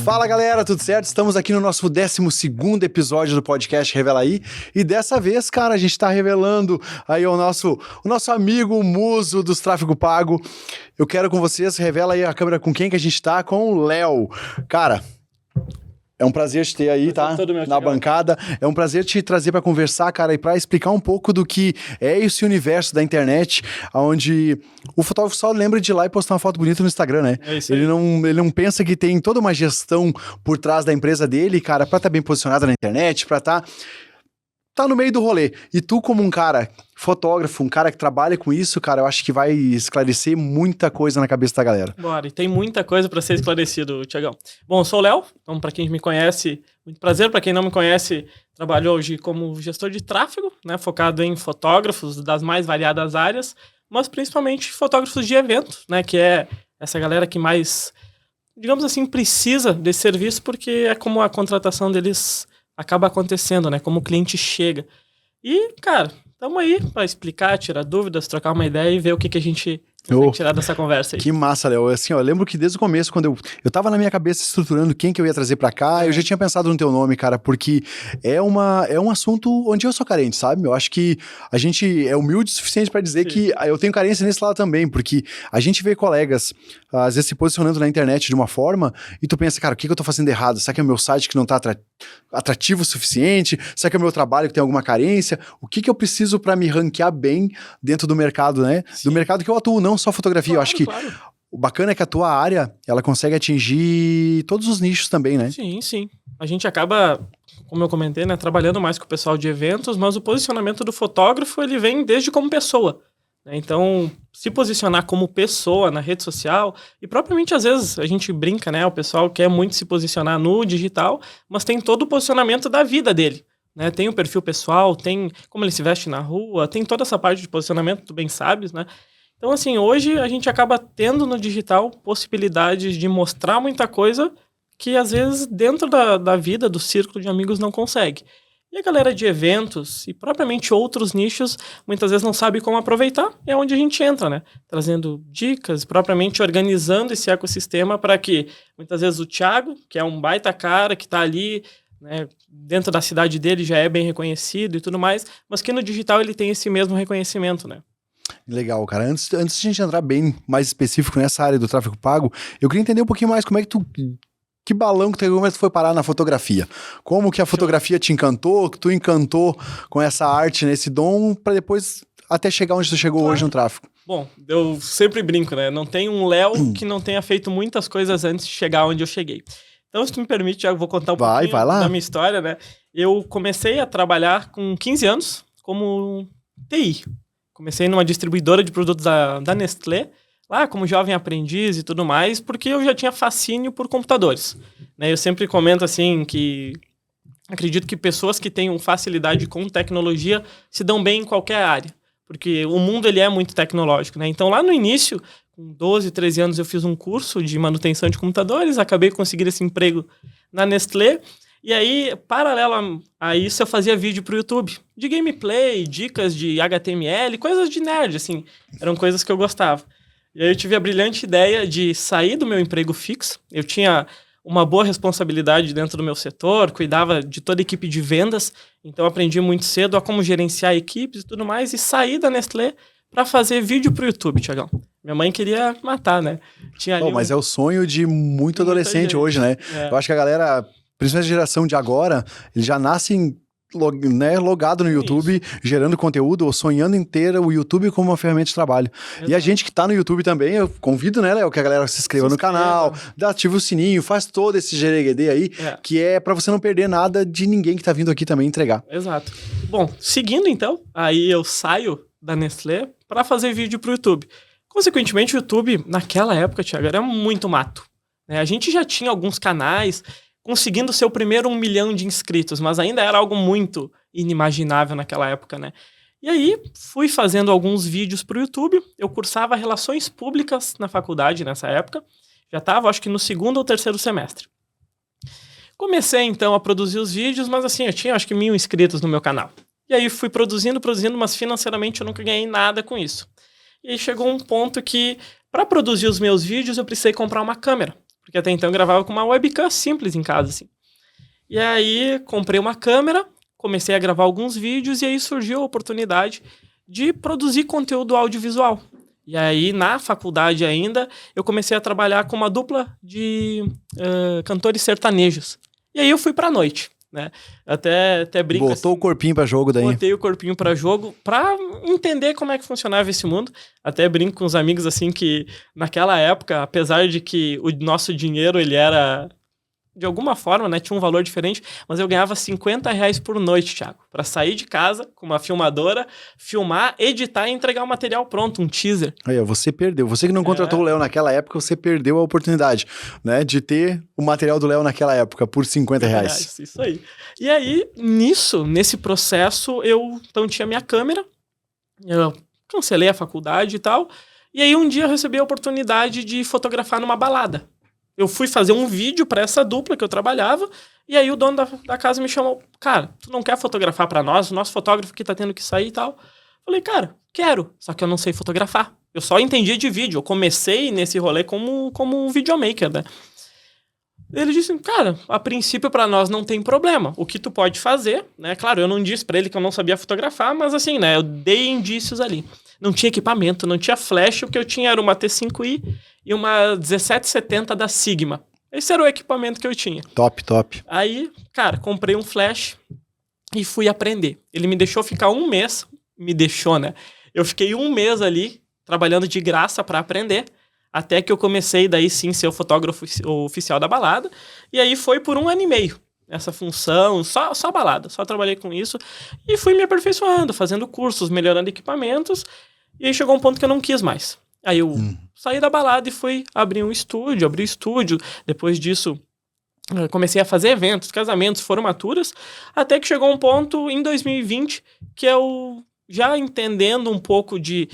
Fala galera, tudo certo? Estamos aqui no nosso 12º episódio do podcast Revela Aí, e dessa vez, cara, a gente tá revelando aí o nosso amigo, o muso dos tráfego pago. Eu quero com vocês, revela aí a câmera com quem que a gente tá, com o Léo. Cara, é um prazer te ter aí, tá? Na bancada. É um prazer te trazer para conversar, cara, e para explicar um pouco do que é esse universo da internet, onde o fotógrafo só lembra de ir lá e postar uma foto bonita no Instagram, né? É isso aí. Ele não pensa que tem toda uma gestão por trás da empresa dele, cara, para estar bem posicionada na internet, para tá no meio do rolê. E tu, como um cara fotógrafo, um cara que trabalha com isso, cara, eu acho que vai esclarecer muita coisa na cabeça da galera. Bora, e tem muita coisa para ser esclarecido, Tiagão. Bom, eu sou o Léo, então para quem me conhece, muito prazer. Para quem não me conhece, trabalho hoje como gestor de tráfego, né, focado em fotógrafos das mais variadas áreas, mas principalmente fotógrafos de evento, né, que é essa galera que mais, digamos assim, precisa desse serviço, porque é como a contratação deles acaba acontecendo, né? Como o cliente chega. E, cara, estamos aí para explicar, tirar dúvidas, trocar uma ideia e ver o que a gente consegue tirar dessa conversa aí. Que massa, Léo. Assim, ó, eu lembro que desde o começo, quando eu tava na minha cabeça estruturando quem que eu ia trazer pra cá, eu já tinha pensado no teu nome, cara, porque é um assunto onde eu sou carente, sabe? Eu acho que a gente é humilde o suficiente pra dizer que eu tenho carência nesse lado também, porque a gente vê colegas, às vezes, se posicionando na internet de uma forma e tu pensa, cara, o que eu tô fazendo errado? Será que é o meu site que não tá atrativo o suficiente? Será que é o meu trabalho que tem alguma carência? O que eu preciso pra me ranquear bem dentro do mercado, né? Sim. Do mercado que eu atuo, não só fotografia. Claro, eu acho que o bacana é que a tua área, ela consegue atingir todos os nichos também, né? Sim, sim. A gente acaba, como eu comentei, né, trabalhando mais com o pessoal de eventos, mas o posicionamento do fotógrafo, ele vem desde como pessoa. Então, se posicionar como pessoa na rede social, e propriamente às vezes a gente brinca, né? O pessoal quer muito se posicionar no digital, mas tem todo o posicionamento da vida dele. Né? Tem o perfil pessoal, tem como ele se veste na rua, tem toda essa parte de posicionamento, tu bem sabes, né? Então, assim, hoje a gente acaba tendo no digital possibilidades de mostrar muita coisa que, às vezes, dentro da vida, do círculo de amigos, não consegue. E a galera de eventos e propriamente outros nichos, muitas vezes não sabe como aproveitar, é onde a gente entra, né? Trazendo dicas, propriamente organizando esse ecossistema para que, muitas vezes, o Thiago, que é um baita cara, que está ali, né, dentro da cidade dele, já é bem reconhecido e tudo mais, mas que no digital ele tem esse mesmo reconhecimento, né? Legal, cara. Antes de a gente entrar bem mais específico nessa área do tráfego pago, eu queria entender um pouquinho mais como é que que balão que tu foi parar na fotografia? Como que a fotografia te encantou, que tu encantou com essa arte, nesse dom, para depois até chegar onde tu chegou hoje no tráfego? Bom, eu sempre brinco, né? Não tem um Léo que não tenha feito muitas coisas antes de chegar onde eu cheguei. Então, se tu me permite, eu vou contar um pouquinho da minha história, né? Eu comecei a trabalhar com 15 anos como TI. Comecei numa distribuidora de produtos da Nestlé, lá como jovem aprendiz e tudo mais, porque eu já tinha fascínio por computadores. Né? Eu sempre comento assim que acredito que pessoas que tenham facilidade com tecnologia se dão bem em qualquer área, porque o mundo ele é muito tecnológico. Né? Então lá no início, com 12, 13 anos, eu fiz um curso de manutenção de computadores, acabei conseguindo esse emprego na Nestlé. E aí, paralelo a isso, eu fazia vídeo pro YouTube, de gameplay, dicas de HTML, coisas de nerd, assim, eram coisas que eu gostava. E aí eu tive a brilhante ideia de sair do meu emprego fixo, eu tinha uma boa responsabilidade dentro do meu setor, cuidava de toda a equipe de vendas, então aprendi muito cedo a como gerenciar equipes e tudo mais, e saí da Nestlé para fazer vídeo pro YouTube, Thiagão. Minha mãe queria matar, né? Tinha ali mas é o sonho de muito adolescente gente hoje, né? É. Eu acho que a galera, principalmente a geração de agora, eles já nascem logado no YouTube, gerando conteúdo, ou sonhando inteira o YouTube como uma ferramenta de trabalho. Exato. E a gente que tá no YouTube também, eu convido, né, Léo, que a galera se inscreva no canal, ativa o sininho, faz todo esse gereguedê aí, que é pra você não perder nada de ninguém que tá vindo aqui também entregar. Exato. Bom, seguindo então, aí eu saio da Nestlé pra fazer vídeo pro YouTube. Consequentemente, o YouTube, naquela época, Thiago, era muito mato. Né? A gente já tinha alguns canais conseguindo ser o primeiro 1 milhão de inscritos, mas ainda era algo muito inimaginável naquela época, né? E aí, fui fazendo alguns vídeos pro YouTube, eu cursava Relações Públicas na faculdade nessa época, já estava, acho que no 2º ou 3º semestre. Comecei, então, a produzir os vídeos, mas assim, eu tinha, acho que 1.000 inscritos no meu canal. E aí, fui produzindo, mas financeiramente eu nunca ganhei nada com isso. E aí, chegou um ponto que, para produzir os meus vídeos, eu precisei comprar uma câmera. Porque até então eu gravava com uma webcam simples em casa, assim. E aí comprei uma câmera, comecei a gravar alguns vídeos e aí surgiu a oportunidade de produzir conteúdo audiovisual. E aí, na faculdade ainda, eu comecei a trabalhar com uma dupla de cantores sertanejos. E aí eu fui pra noite, né? Até brinco. Botou assim, o corpinho pra jogo daí. Botei o corpinho pra jogo pra entender como é que funcionava esse mundo. Até brinco com os amigos assim que naquela época, apesar de que o nosso dinheiro ele era de alguma forma, né, tinha um valor diferente, mas eu ganhava R$50 por noite, Thiago, pra sair de casa com uma filmadora, filmar, editar e entregar o material pronto, um teaser. Aí, você perdeu. Você que não contratou o Léo naquela época, você perdeu a oportunidade, né, de ter o material do Léo naquela época por R$50. Isso aí. E aí, nesse processo, eu então tinha minha câmera, eu cancelei a faculdade e tal, e aí um dia eu recebi a oportunidade de fotografar numa balada. Eu fui fazer um vídeo pra essa dupla que eu trabalhava, e aí o dono da casa me chamou, cara, tu não quer fotografar pra nós? O nosso fotógrafo que tá tendo que sair e tal. Falei, cara, quero, só que eu não sei fotografar. Eu só entendi de vídeo, eu comecei nesse rolê como um videomaker, né? Ele disse, cara, a princípio pra nós não tem problema. O que tu pode fazer, né? Claro, eu não disse pra ele que eu não sabia fotografar, mas assim, né? Eu dei indícios ali. Não tinha equipamento, não tinha flash, o que eu tinha era uma T5i e uma 1770 da Sigma. Esse era o equipamento que eu tinha. Top. Aí, cara, comprei um flash e fui aprender. Ele me deixou ficar um mês, né? Eu fiquei um mês ali, trabalhando de graça pra aprender, até que eu comecei daí sim ser o fotógrafo oficial da balada, e aí foi por 1 ano e meio. Essa função, só balada, só trabalhei com isso, e fui me aperfeiçoando, fazendo cursos, melhorando equipamentos, e aí chegou um ponto que eu não quis mais. Aí eu saí da balada e fui abri o estúdio, depois disso comecei a fazer eventos, casamentos, formaturas, até que chegou um ponto em 2020 que eu, já entendendo um pouco de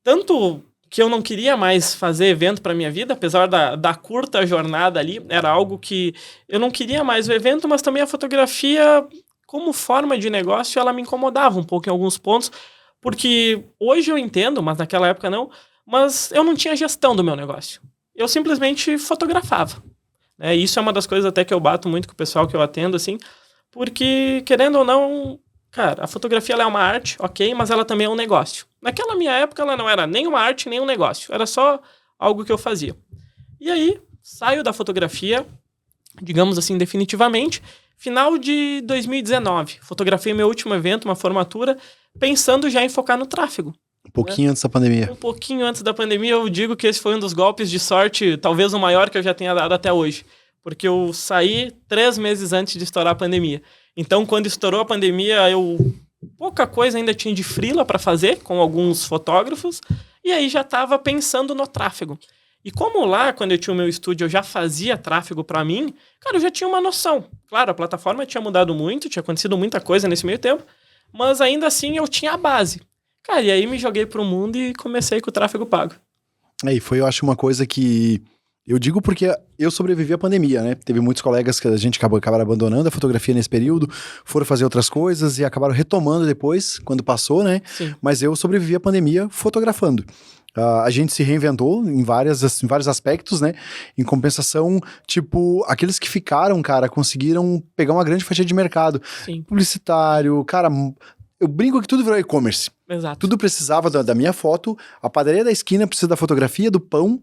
tanto que eu não queria mais fazer evento para minha vida, apesar da curta jornada ali, era algo que eu não queria mais o evento, mas também a fotografia, como forma de negócio, ela me incomodava um pouco em alguns pontos, porque hoje eu entendo, mas naquela época não, mas eu não tinha gestão do meu negócio. Eu simplesmente fotografava. Isso é uma das coisas até que eu bato muito com o pessoal que eu atendo, assim, porque, querendo ou não, cara, a fotografia ela é uma arte, ok, mas ela também é um negócio. Naquela minha época, ela não era nem uma arte, nem um negócio. Era só algo que eu fazia. E aí, saio da fotografia, digamos assim, definitivamente. Final de 2019, fotografei meu último evento, uma formatura, pensando já em focar no tráfego. Um pouquinho antes da pandemia. Um pouquinho antes da pandemia, eu digo que esse foi um dos golpes de sorte, talvez o maior que eu já tenha dado até hoje. Porque eu saí 3 meses antes de estourar a pandemia. Então, quando estourou a pandemia, pouca coisa ainda tinha de freela para fazer com alguns fotógrafos, e aí já estava pensando no tráfego. E como lá, quando eu tinha o meu estúdio, eu já fazia tráfego para mim, cara, eu já tinha uma noção. Claro, a plataforma tinha mudado muito, tinha acontecido muita coisa nesse meio tempo, mas ainda assim eu tinha a base. Cara, e aí me joguei pro mundo e comecei com o tráfego pago. E foi, eu acho, uma coisa que... Eu digo porque eu sobrevivi à pandemia, né? Teve muitos colegas que a gente acabaram abandonando a fotografia nesse período, foram fazer outras coisas e acabaram retomando depois, quando passou, né? Sim. Mas eu sobrevivi à pandemia fotografando. A gente se reinventou em vários aspectos, né? Em compensação, tipo, aqueles que ficaram, cara, conseguiram pegar uma grande fatia de mercado. Sim. Publicitário, cara... Eu brinco que tudo virou e-commerce. Exato. Tudo precisava da minha foto, a padaria da esquina precisa da fotografia, do pão,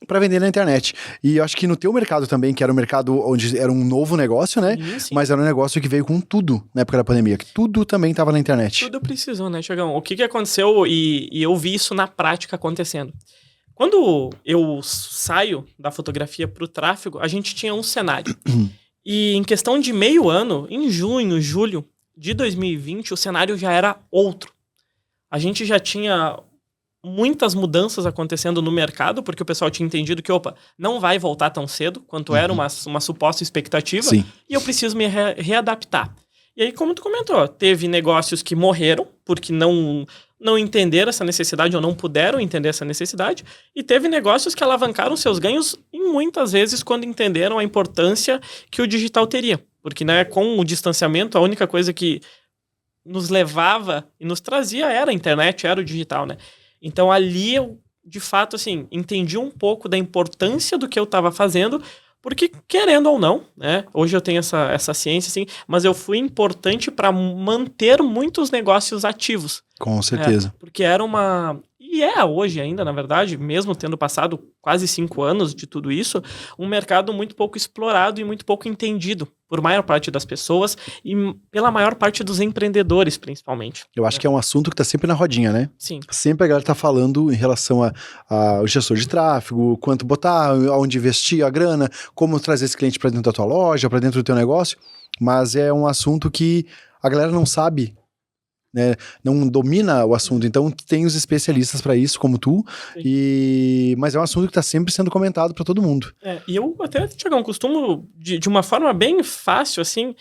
para vender na internet. E eu acho que no teu mercado também, que era um mercado onde era um novo negócio, né? Sim. Mas era um negócio que veio com tudo na época da pandemia, que tudo também tava na internet. Tudo precisou, né, Thiagão? O que aconteceu, e eu vi isso na prática acontecendo. Quando eu saio da fotografia pro tráfego, a gente tinha um cenário. E em questão de meio ano, em junho, julho de 2020, o cenário já era outro. A gente já tinha muitas mudanças acontecendo no mercado, porque o pessoal tinha entendido que, não vai voltar tão cedo, quanto era uma suposta expectativa, Sim. E eu preciso me readaptar. E aí, como tu comentou, teve negócios que morreram, porque não entenderam essa necessidade ou não puderam entender essa necessidade, e teve negócios que alavancaram seus ganhos, e muitas vezes quando entenderam a importância que o digital teria. Porque, né, com o distanciamento, a única coisa que nos levava e nos trazia era a internet, era o digital, né? Então ali eu de fato, assim, entendi um pouco da importância do que eu estava fazendo, porque, querendo ou não, né, hoje eu tenho essa ciência, assim, mas eu fui importante para manter muitos negócios ativos. Com certeza. Porque era uma... E é hoje ainda, na verdade, mesmo tendo passado quase 5 anos de tudo isso, um mercado muito pouco explorado e muito pouco entendido por maior parte das pessoas e pela maior parte dos empreendedores, principalmente. Eu acho que é um assunto que tá sempre na rodinha, né? Sim. Sempre a galera tá falando em relação ao gestor de tráfego, quanto botar, onde investir a grana, como trazer esse cliente para dentro da tua loja, para dentro do teu negócio, mas é um assunto que a galera não sabe, né, não domina o assunto, então tem os especialistas para isso, como tu, mas é um assunto que está sempre sendo comentado para todo mundo. E eu até, Thiagão, costumo, de uma forma bem fácil, assim,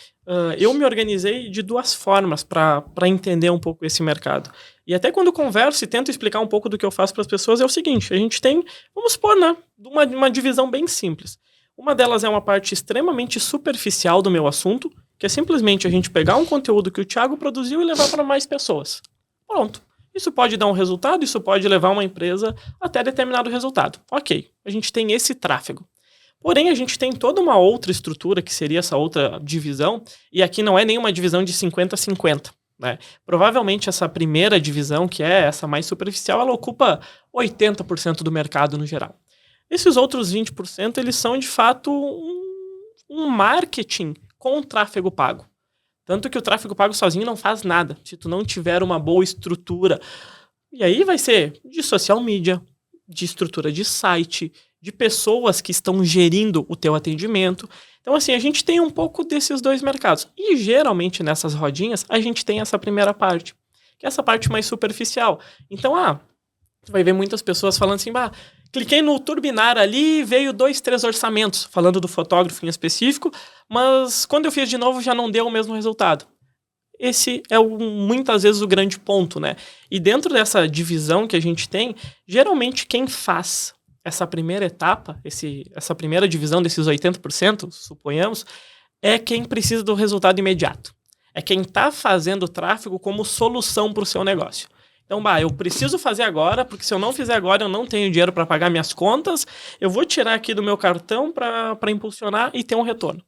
eu me organizei de 2 formas para entender um pouco esse mercado. E até quando converso e tento explicar um pouco do que eu faço para as pessoas, é o seguinte, a gente tem, vamos supor, né, uma divisão bem simples. Uma delas é uma parte extremamente superficial do meu assunto, que é simplesmente a gente pegar um conteúdo que o Thiago produziu e levar para mais pessoas. Pronto. Isso pode dar um resultado, isso pode levar uma empresa até determinado resultado. Ok, a gente tem esse tráfego. Porém, a gente tem toda uma outra estrutura, que seria essa outra divisão, e aqui não é nenhuma divisão de 50-50. Né? Provavelmente essa primeira divisão, que é essa mais superficial, ela ocupa 80% do mercado no geral. Esses outros 20%, eles são de fato um marketing com tráfego pago. Tanto que o tráfego pago sozinho não faz nada, se tu não tiver uma boa estrutura. E aí vai ser de social media, de estrutura de site, de pessoas que estão gerindo o teu atendimento. Então, assim, a gente tem um pouco desses 2 mercados. E, geralmente, nessas rodinhas, a gente tem essa primeira parte, que é essa parte mais superficial. Então, tu vai ver muitas pessoas falando assim, cliquei no Turbinar ali, veio 2, 3 orçamentos, falando do fotógrafo em específico, mas quando eu fiz de novo já não deu o mesmo resultado. Esse é muitas vezes o grande ponto, né? E dentro dessa divisão que a gente tem, geralmente quem faz essa primeira etapa, essa primeira divisão desses 80%, suponhamos, é quem precisa do resultado imediato. É quem está fazendo o tráfego como solução para o seu negócio. Então, eu preciso fazer agora, porque se eu não fizer agora, eu não tenho dinheiro para pagar minhas contas, eu vou tirar aqui do meu cartão para impulsionar e ter um retorno.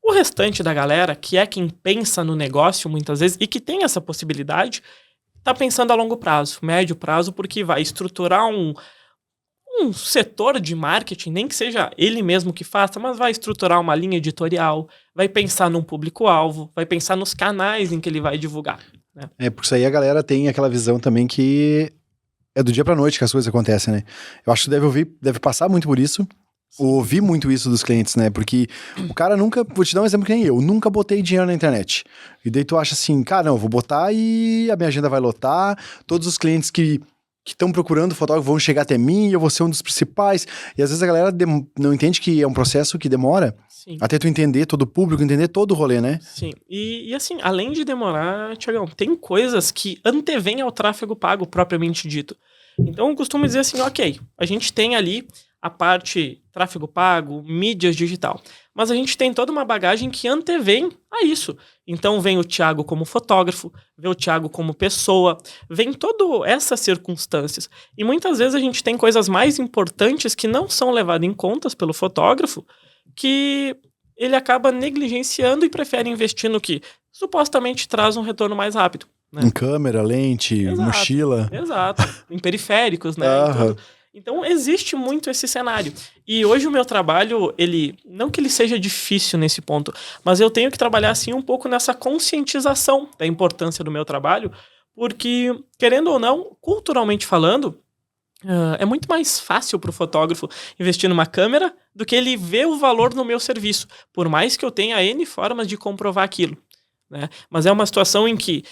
O restante da galera, que é quem pensa no negócio muitas vezes e que tem essa possibilidade, está pensando a longo prazo, médio prazo, porque vai estruturar um setor de marketing, nem que seja ele mesmo que faça, mas vai estruturar uma linha editorial, vai pensar num público-alvo, vai pensar nos canais em que ele vai divulgar. Né? Porque isso aí a galera tem aquela visão também que é do dia pra noite que as coisas acontecem, né? Eu acho que deve passar muito por isso, ouvir muito isso dos clientes, né? Porque o cara nunca, vou te dar um exemplo que nem eu, nunca botei dinheiro na internet. E daí tu acha assim, cara, não, eu vou botar e a minha agenda vai lotar, todos os clientes que estão procurando fotógrafo vão chegar até mim e eu vou ser um dos principais. E às vezes a galera não entende que é um processo que demora. Sim. Até tu entender todo o público, entender todo o rolê, né? Sim. E assim, além de demorar, Thiagão, tem coisas que antevêm ao tráfego pago propriamente dito. Então eu costumo dizer assim, ok, a gente tem ali a parte tráfego pago, mídias digital. Mas a gente tem toda uma bagagem que antevém a isso. Então vem o Thiago como fotógrafo, vem o Thiago como pessoa, vem todas essas circunstâncias. E muitas vezes a gente tem coisas mais importantes que não são levadas em conta pelo fotógrafo, que ele acaba negligenciando e prefere investir no que supostamente traz um retorno mais rápido. Né? Em câmera, lente, mochila. Exato, em periféricos, né? Então, existe muito esse cenário. E hoje o meu trabalho, não que ele seja difícil nesse ponto, mas eu tenho que trabalhar, assim, um pouco nessa conscientização da importância do meu trabalho, porque, querendo ou não, culturalmente falando, é muito mais fácil para o fotógrafo investir numa câmera do que ele ver o valor no meu serviço, por mais que eu tenha N formas de comprovar aquilo. Né? Mas é uma situação em que,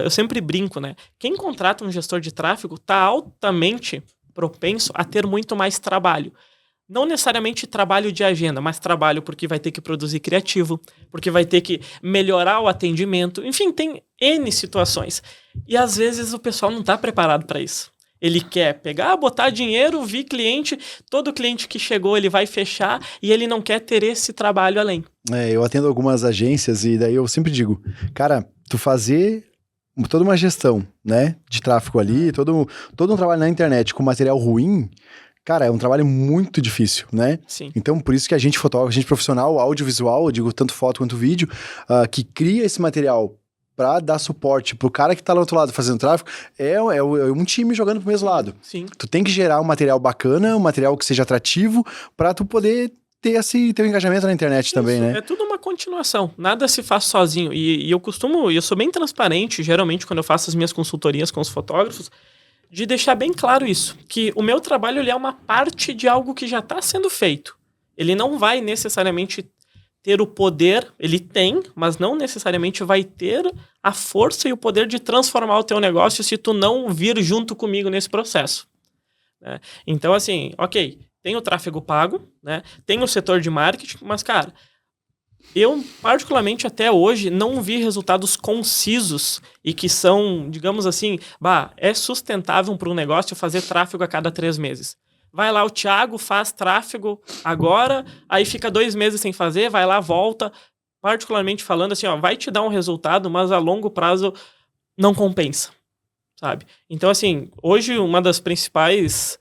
eu sempre brinco, né? Quem contrata um gestor de tráfego está altamente propenso a ter muito mais trabalho. Não necessariamente trabalho de agenda, mas trabalho porque vai ter que produzir criativo, porque vai ter que melhorar o atendimento. Enfim, tem N situações. E às vezes o pessoal não está preparado para isso. Ele quer pegar, botar dinheiro, vir cliente, todo cliente que chegou ele vai fechar e ele não quer ter esse trabalho além. Eu atendo algumas agências e daí eu sempre digo, cara, tu fazer toda uma gestão, né, de tráfego ali, todo um trabalho na internet com material ruim, cara, é um trabalho muito difícil, né? Sim. Então, por isso que a gente fotógrafo, a gente profissional, audiovisual, eu digo tanto foto quanto vídeo, que cria esse material para dar suporte pro cara que tá lá do outro lado fazendo tráfego, é um time jogando pro mesmo lado. Sim. Tu tem que gerar um material bacana, um material que seja atrativo, para tu poder ter um engajamento na internet isso, também, né? É tudo uma continuação, nada se faz sozinho. E eu sou bem transparente, geralmente, quando eu faço as minhas consultorias com os fotógrafos, de deixar bem claro isso, que o meu trabalho ele é uma parte de algo que já está sendo feito. Ele não vai necessariamente ter o poder, ele tem, mas não necessariamente vai ter a força e o poder de transformar o teu negócio se tu não vir junto comigo nesse processo. Né? Então, assim, ok, tem o tráfego pago, né? Tem o setor de marketing, mas, cara, eu, particularmente, até hoje, não vi resultados concisos e que são, digamos assim, é sustentável para um negócio fazer tráfego a cada 3 meses. Vai lá o Thiago, faz tráfego agora, aí fica 2 meses sem fazer, vai lá, volta. Particularmente falando assim, vai te dar um resultado, mas a longo prazo não compensa, sabe? Então, assim, hoje uma das principais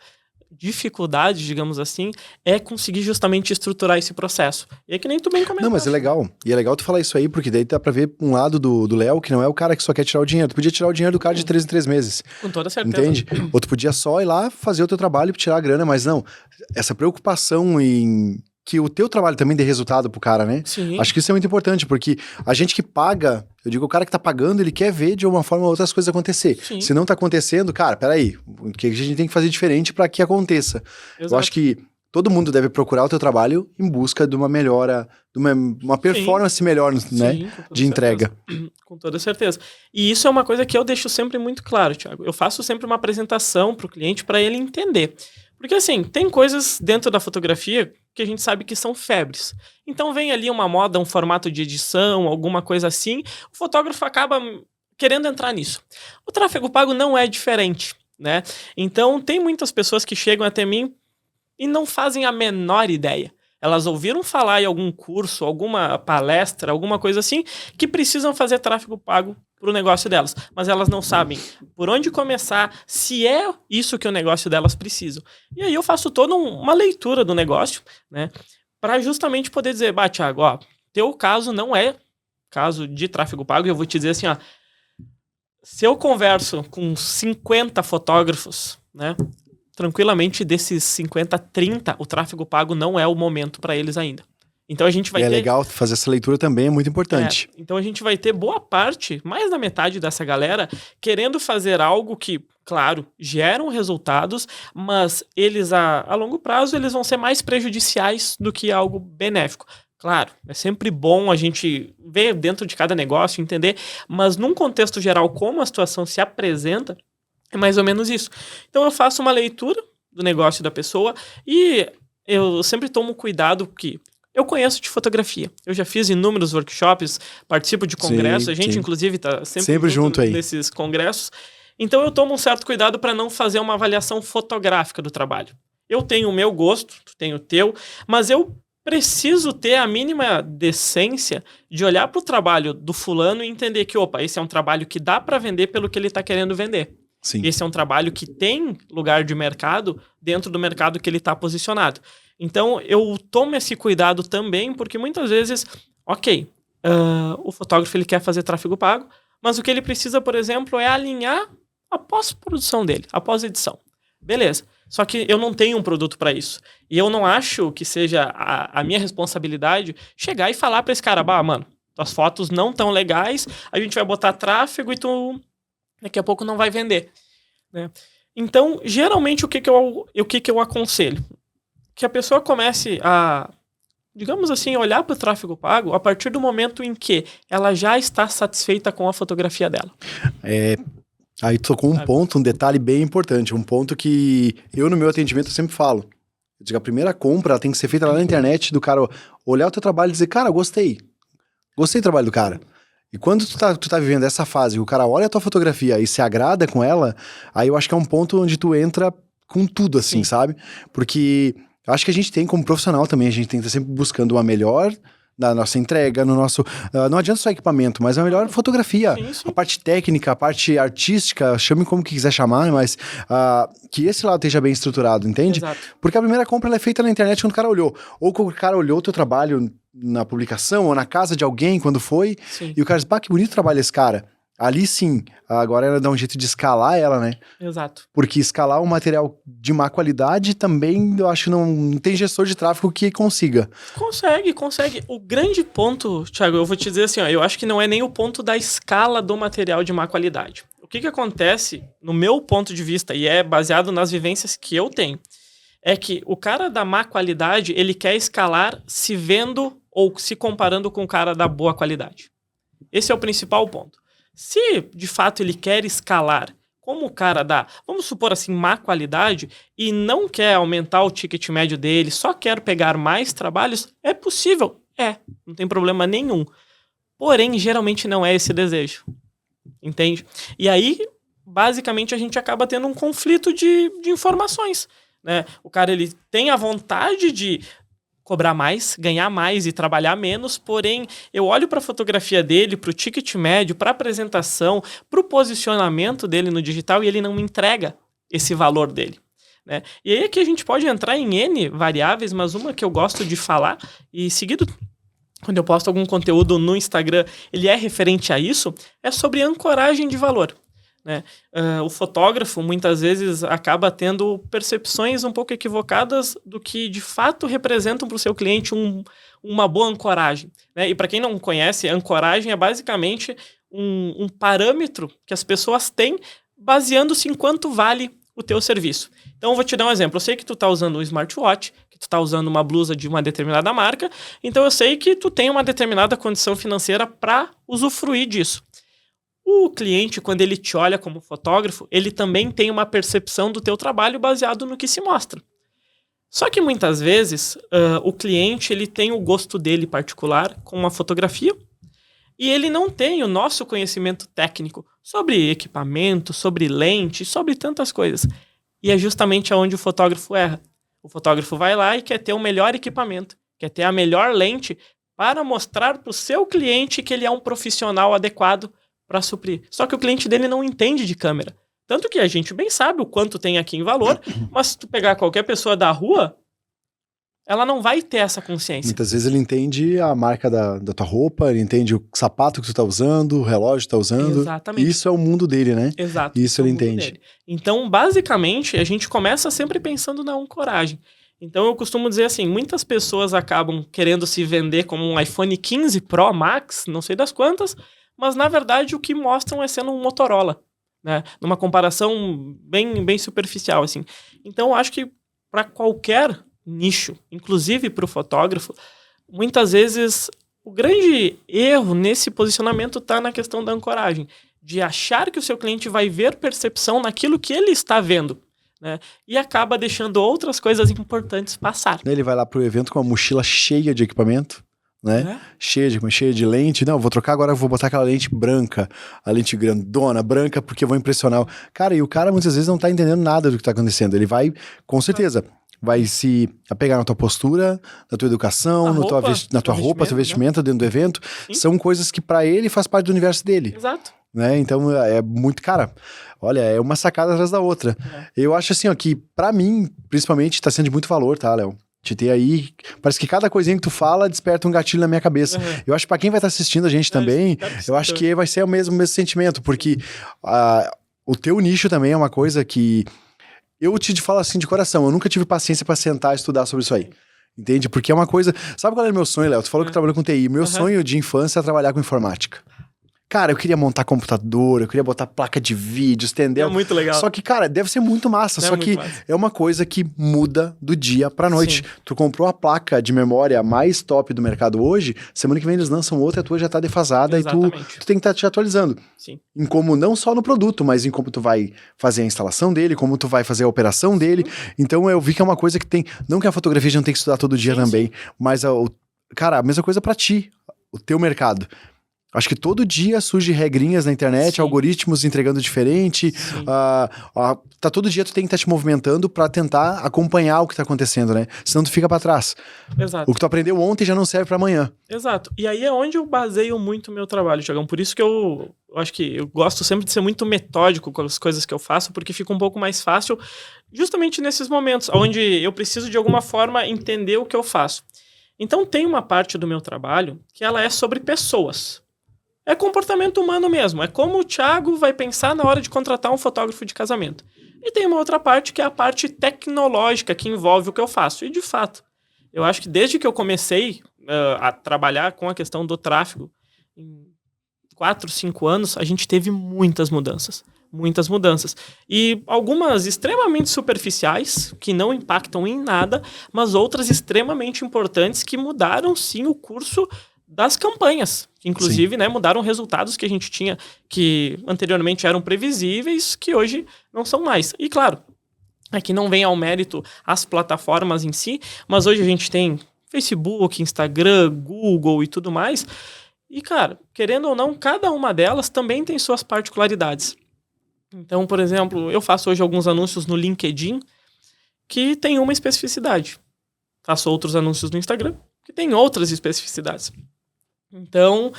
dificuldades, digamos assim, é conseguir justamente estruturar esse processo. E é que nem tu bem comentou. Não, mas é legal. E é legal tu falar isso aí, porque daí dá pra ver um lado do Léo, que não é o cara que só quer tirar o dinheiro. Tu podia tirar o dinheiro do cara de 3 em 3 meses. Com toda certeza. Entende? Ou tu podia só ir lá fazer o teu trabalho e tirar a grana, mas não. Essa preocupação em que o teu trabalho também dê resultado pro cara, né? Sim. Acho que isso é muito importante, porque a gente que paga, eu digo, o cara que tá pagando, ele quer ver de alguma forma outras coisas acontecer. Sim. Se não tá acontecendo, cara, peraí, o que a gente tem que fazer diferente para que aconteça? Exato. Eu acho que todo mundo deve procurar o teu trabalho em busca de uma melhora, de uma performance melhor, né, de entrega. Com toda certeza. E isso é uma coisa que eu deixo sempre muito claro, Thiago. Eu faço sempre uma apresentação pro cliente para ele entender. Porque, assim, tem coisas dentro da fotografia que a gente sabe que são febres. Então, vem ali uma moda, um formato de edição, alguma coisa assim, o fotógrafo acaba querendo entrar nisso. O tráfego pago não é diferente, né? Então, tem muitas pessoas que chegam até mim e não fazem a menor ideia. Elas ouviram falar em algum curso, alguma palestra, alguma coisa assim, que precisam fazer tráfego pago para o negócio delas. Mas elas não sabem por onde começar, se é isso que o negócio delas precisa. E aí eu faço toda uma leitura do negócio, né? Para justamente poder dizer, Thiago, teu caso não é caso de tráfego pago. E eu vou te dizer assim, se eu converso com 50 fotógrafos, né? Tranquilamente, desses 50, 30, o tráfego pago não é o momento para eles ainda. Então a gente vai ter... É legal fazer essa leitura também, é muito importante. Então a gente vai ter boa parte, mais da metade dessa galera, querendo fazer algo que, claro, geram resultados, mas eles, a longo prazo, eles vão ser mais prejudiciais do que algo benéfico. Claro, é sempre bom a gente ver dentro de cada negócio, entender, mas num contexto geral, como a situação se apresenta, é mais ou menos isso. Então eu faço uma leitura do negócio da pessoa e eu sempre tomo cuidado que eu conheço de fotografia. Eu já fiz inúmeros workshops, participo de congressos, a gente inclusive está sempre junto aí nesses congressos. Então eu tomo um certo cuidado para não fazer uma avaliação fotográfica do trabalho. Eu tenho o meu gosto, tu tem o teu, mas eu preciso ter a mínima decência de olhar para o trabalho do fulano e entender que, esse é um trabalho que dá para vender pelo que ele está querendo vender. Sim. Esse é um trabalho que tem lugar de mercado dentro do mercado que ele está posicionado. Então, eu tomo esse cuidado também, porque muitas vezes, o fotógrafo ele quer fazer tráfego pago, mas o que ele precisa, por exemplo, é alinhar a pós-produção dele, a pós-edição. Beleza. Só que eu não tenho um produto para isso. E eu não acho que seja a minha responsabilidade chegar e falar para esse cara, mano, tuas fotos não tão legais, a gente vai botar tráfego e tu... daqui a pouco não vai vender, né? Então, geralmente, o que eu aconselho? Que a pessoa comece a, digamos assim, olhar para o tráfego pago a partir do momento em que ela já está satisfeita com a fotografia dela. Aí tu tocou um detalhe bem importante, um ponto que eu no meu atendimento eu sempre falo. Eu digo, a primeira compra tem que ser feita lá na internet, do cara olhar o teu trabalho e dizer, cara, gostei do trabalho do cara. E quando tu tá vivendo essa fase, o cara olha a tua fotografia e se agrada com ela, aí eu acho que é um ponto onde tu entra com tudo, assim, Sim. sabe? Porque acho que a gente tem, como profissional também, a gente tem que estar sempre buscando uma melhor, na nossa entrega, no nosso... não adianta só equipamento, mas a melhor fotografia. Sim. A parte técnica, a parte artística, chame como que quiser chamar, mas que esse lado esteja bem estruturado, entende? Exato. Porque a primeira compra ela é feita na internet quando o cara olhou. Ou quando o cara olhou o teu trabalho na publicação, ou na casa de alguém, quando foi, Sim. e o cara diz, pá, que bonito trabalho esse cara. Ali sim, agora ela dá um jeito de escalar ela, né? Exato. Porque escalar um material de má qualidade também, eu acho que não tem gestor de tráfego que consiga. Consegue. O grande ponto, Thiago, eu vou te dizer assim, ó, eu acho que não é nem o ponto da escala do material de má qualidade. O que acontece, no meu ponto de vista, e é baseado nas vivências que eu tenho, é que o cara da má qualidade, ele quer escalar se vendo ou se comparando com o cara da boa qualidade. Esse é o principal ponto. Se, de fato, ele quer escalar como o cara da, vamos supor assim, má qualidade e não quer aumentar o ticket médio dele, só quer pegar mais trabalhos, é possível. Não tem problema nenhum. Porém, geralmente não é esse desejo. Entende? E aí, basicamente, a gente acaba tendo um conflito de informações, né? O cara, ele tem a vontade de cobrar mais, ganhar mais e trabalhar menos, porém, eu olho para a fotografia dele, para o ticket médio, para a apresentação, para o posicionamento dele no digital e ele não me entrega esse valor dele, né? E aí é que a gente pode entrar em N variáveis, mas uma que eu gosto de falar, e seguido, quando eu posto algum conteúdo no Instagram, ele é referente a isso, é sobre ancoragem de valor. Né? O fotógrafo muitas vezes acaba tendo percepções um pouco equivocadas do que de fato representam para o seu cliente uma boa ancoragem, né? E para quem não conhece, ancoragem é basicamente um parâmetro que as pessoas têm baseando-se em quanto vale o teu serviço. Então eu vou te dar um exemplo. Eu sei que tu está usando um smartwatch, que tu está usando uma blusa de uma determinada marca, então eu sei que tu tem uma determinada condição financeira para usufruir disso. O cliente, quando ele te olha como fotógrafo, ele também tem uma percepção do teu trabalho baseado no que se mostra. Só que muitas vezes o cliente ele tem o gosto dele particular com uma fotografia e ele não tem o nosso conhecimento técnico sobre equipamento, sobre lente, sobre tantas coisas. E é justamente onde o fotógrafo erra. O fotógrafo vai lá e quer ter o melhor equipamento, quer ter a melhor lente para mostrar para o seu cliente que ele é um profissional adequado para suprir. Só que o cliente dele não entende de câmera. Tanto que a gente bem sabe o quanto tem aqui em valor, mas se tu pegar qualquer pessoa da rua, ela não vai ter essa consciência. Muitas vezes ele entende a marca da tua roupa, ele entende o sapato que tu tá usando, o relógio que tu tá usando. Exatamente. Isso é o mundo dele, né? Exato. Isso ele entende. Então, basicamente, a gente começa sempre pensando na ancoragem. Então, eu costumo dizer assim, muitas pessoas acabam querendo se vender como um iPhone 15 Pro Max, não sei das quantas, mas, na verdade, o que mostram é sendo um Motorola, né? Numa comparação bem superficial, assim. Então, eu acho que para qualquer nicho, inclusive para o fotógrafo, muitas vezes o grande erro nesse posicionamento está na questão da ancoragem, de achar que o seu cliente vai ver percepção naquilo que ele está vendo, né? E acaba deixando outras coisas importantes passar. Ele vai lá pro evento com uma mochila cheia de equipamento, né? Cheia de lente. Não, vou trocar agora, vou botar aquela lente branca, a lente grandona, branca, porque eu vou impressionar. Cara, e o cara muitas vezes não tá entendendo nada do que tá acontecendo. Ele vai, com certeza, vai se apegar na tua postura, na tua educação, na tua roupa, teu vestimento, né? Dentro do evento. Sim. São coisas que pra ele faz parte do universo dele. Exato. Né? Então é muito, cara, olha, é uma sacada atrás da outra. Eu acho assim, ó, que pra mim, principalmente, tá sendo de muito valor, tá, Léo? Te ter aí, parece que cada coisinha que tu fala desperta um gatilho na minha cabeça. Eu acho que pra quem vai estar assistindo a gente também, eu acho que vai ser o mesmo sentimento, porque o teu nicho também é uma coisa que eu te falo assim de coração, eu nunca tive paciência pra sentar e estudar sobre isso aí. Entende? Porque é uma coisa... Sabe qual era o meu sonho, Léo? Tu falou que trabalhou com TI. Meu sonho de infância é trabalhar com informática. Cara, eu queria montar computador, eu queria botar placa de vídeo, estender... É muito legal. Só que, cara, deve ser muito massa. Só que é uma coisa que muda do dia pra noite. Sim. Tu comprou a placa de memória mais top do mercado hoje, semana que vem eles lançam outra, a tua já tá defasada. Exatamente. E tu tem que estar te atualizando. Sim. Em como, não só no produto, mas em como tu vai fazer a instalação dele, como tu vai fazer a operação dele. Então eu vi que é uma coisa que tem... Não que a fotografia a gente tem que estudar todo dia também, mas, cara, a mesma coisa pra ti, o teu mercado. Acho que todo dia surge regrinhas na internet, sim, algoritmos entregando diferente. Tá todo dia tu tem que estar te movimentando para tentar acompanhar o que tá acontecendo, né? Senão tu fica para trás. Exato. O que tu aprendeu ontem já não serve para amanhã. Exato. E aí é onde eu baseio muito o meu trabalho, Thiagão. Por isso que eu acho que eu gosto sempre de ser muito metódico com as coisas que eu faço, porque fica um pouco mais fácil justamente nesses momentos onde eu preciso de alguma forma entender o que eu faço. Então tem uma parte do meu trabalho que ela é sobre pessoas. É comportamento humano mesmo. É como o Thiago vai pensar na hora de contratar um fotógrafo de casamento. E tem uma outra parte que é a parte tecnológica que envolve o que eu faço. E de fato, eu acho que desde que eu comecei a trabalhar com a questão do tráfego, em 4, 5 anos, a gente teve muitas mudanças. Muitas mudanças. E algumas extremamente superficiais, que não impactam em nada, mas outras extremamente importantes que mudaram, sim, o curso das campanhas. Inclusive, né, mudaram resultados que a gente tinha, que anteriormente eram previsíveis, que hoje não são mais. E claro, aqui não vem ao mérito as plataformas em si, mas hoje a gente tem Facebook, Instagram, Google e tudo mais. E, cara, querendo ou não, cada uma delas também tem suas particularidades. Então, por exemplo, eu faço hoje alguns anúncios no LinkedIn que tem uma especificidade. Faço outros anúncios no Instagram que tem outras especificidades. Então,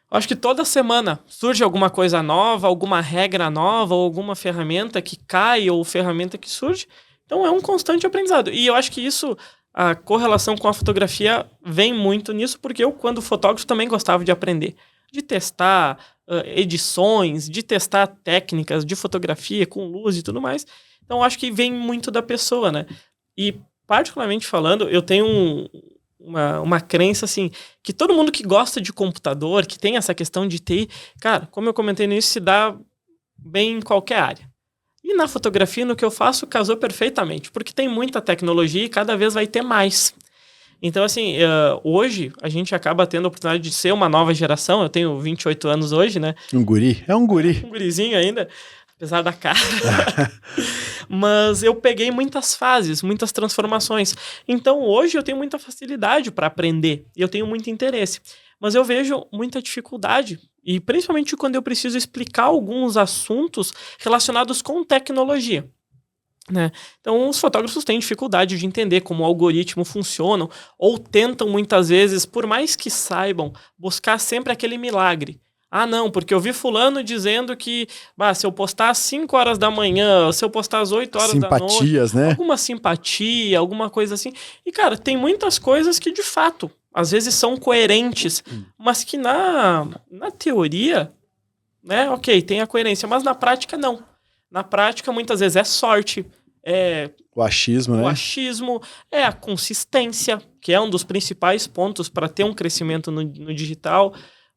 acho que toda semana surge alguma coisa nova, alguma regra nova, ou alguma ferramenta que cai, ou ferramenta que surge. Então, é um constante aprendizado. E eu acho que isso, a correlação com a fotografia vem muito nisso, porque eu, quando fotógrafo, também gostava de aprender. De testar edições, de testar técnicas de fotografia com luz e tudo mais. Então, acho que vem muito da pessoa, né? E, particularmente falando, eu tenho uma crença, assim, que todo mundo que gosta de computador, que tem essa questão de TI, cara, como eu comentei nisso, se dá bem em qualquer área. E na fotografia, no que eu faço, casou perfeitamente, porque tem muita tecnologia e cada vez vai ter mais. Então, assim, hoje a gente acaba tendo a oportunidade de ser uma nova geração. Eu tenho 28 anos hoje, né? Um guri. É um guri. Um gurizinho ainda, apesar da cara. Mas eu peguei muitas fases, muitas transformações. Então, hoje eu tenho muita facilidade para aprender e eu tenho muito interesse. Mas eu vejo muita dificuldade, e principalmente quando eu preciso explicar alguns assuntos relacionados com tecnologia. Né? Então, os fotógrafos têm dificuldade de entender como o algoritmo funciona, ou tentam muitas vezes, por mais que saibam, buscar sempre aquele milagre. Ah, não, porque eu vi fulano dizendo que se eu postar às 5 horas da manhã, se eu postar às 8 horas da noite... Simpatias, né? Alguma simpatia, alguma coisa assim. E, cara, tem muitas coisas que, de fato, às vezes são coerentes, mas que na teoria, né, ok, tem a coerência, mas na prática, não. Na prática, muitas vezes é sorte, o achismo, né? O achismo, é a consistência, que é um dos principais pontos para ter um crescimento no digital,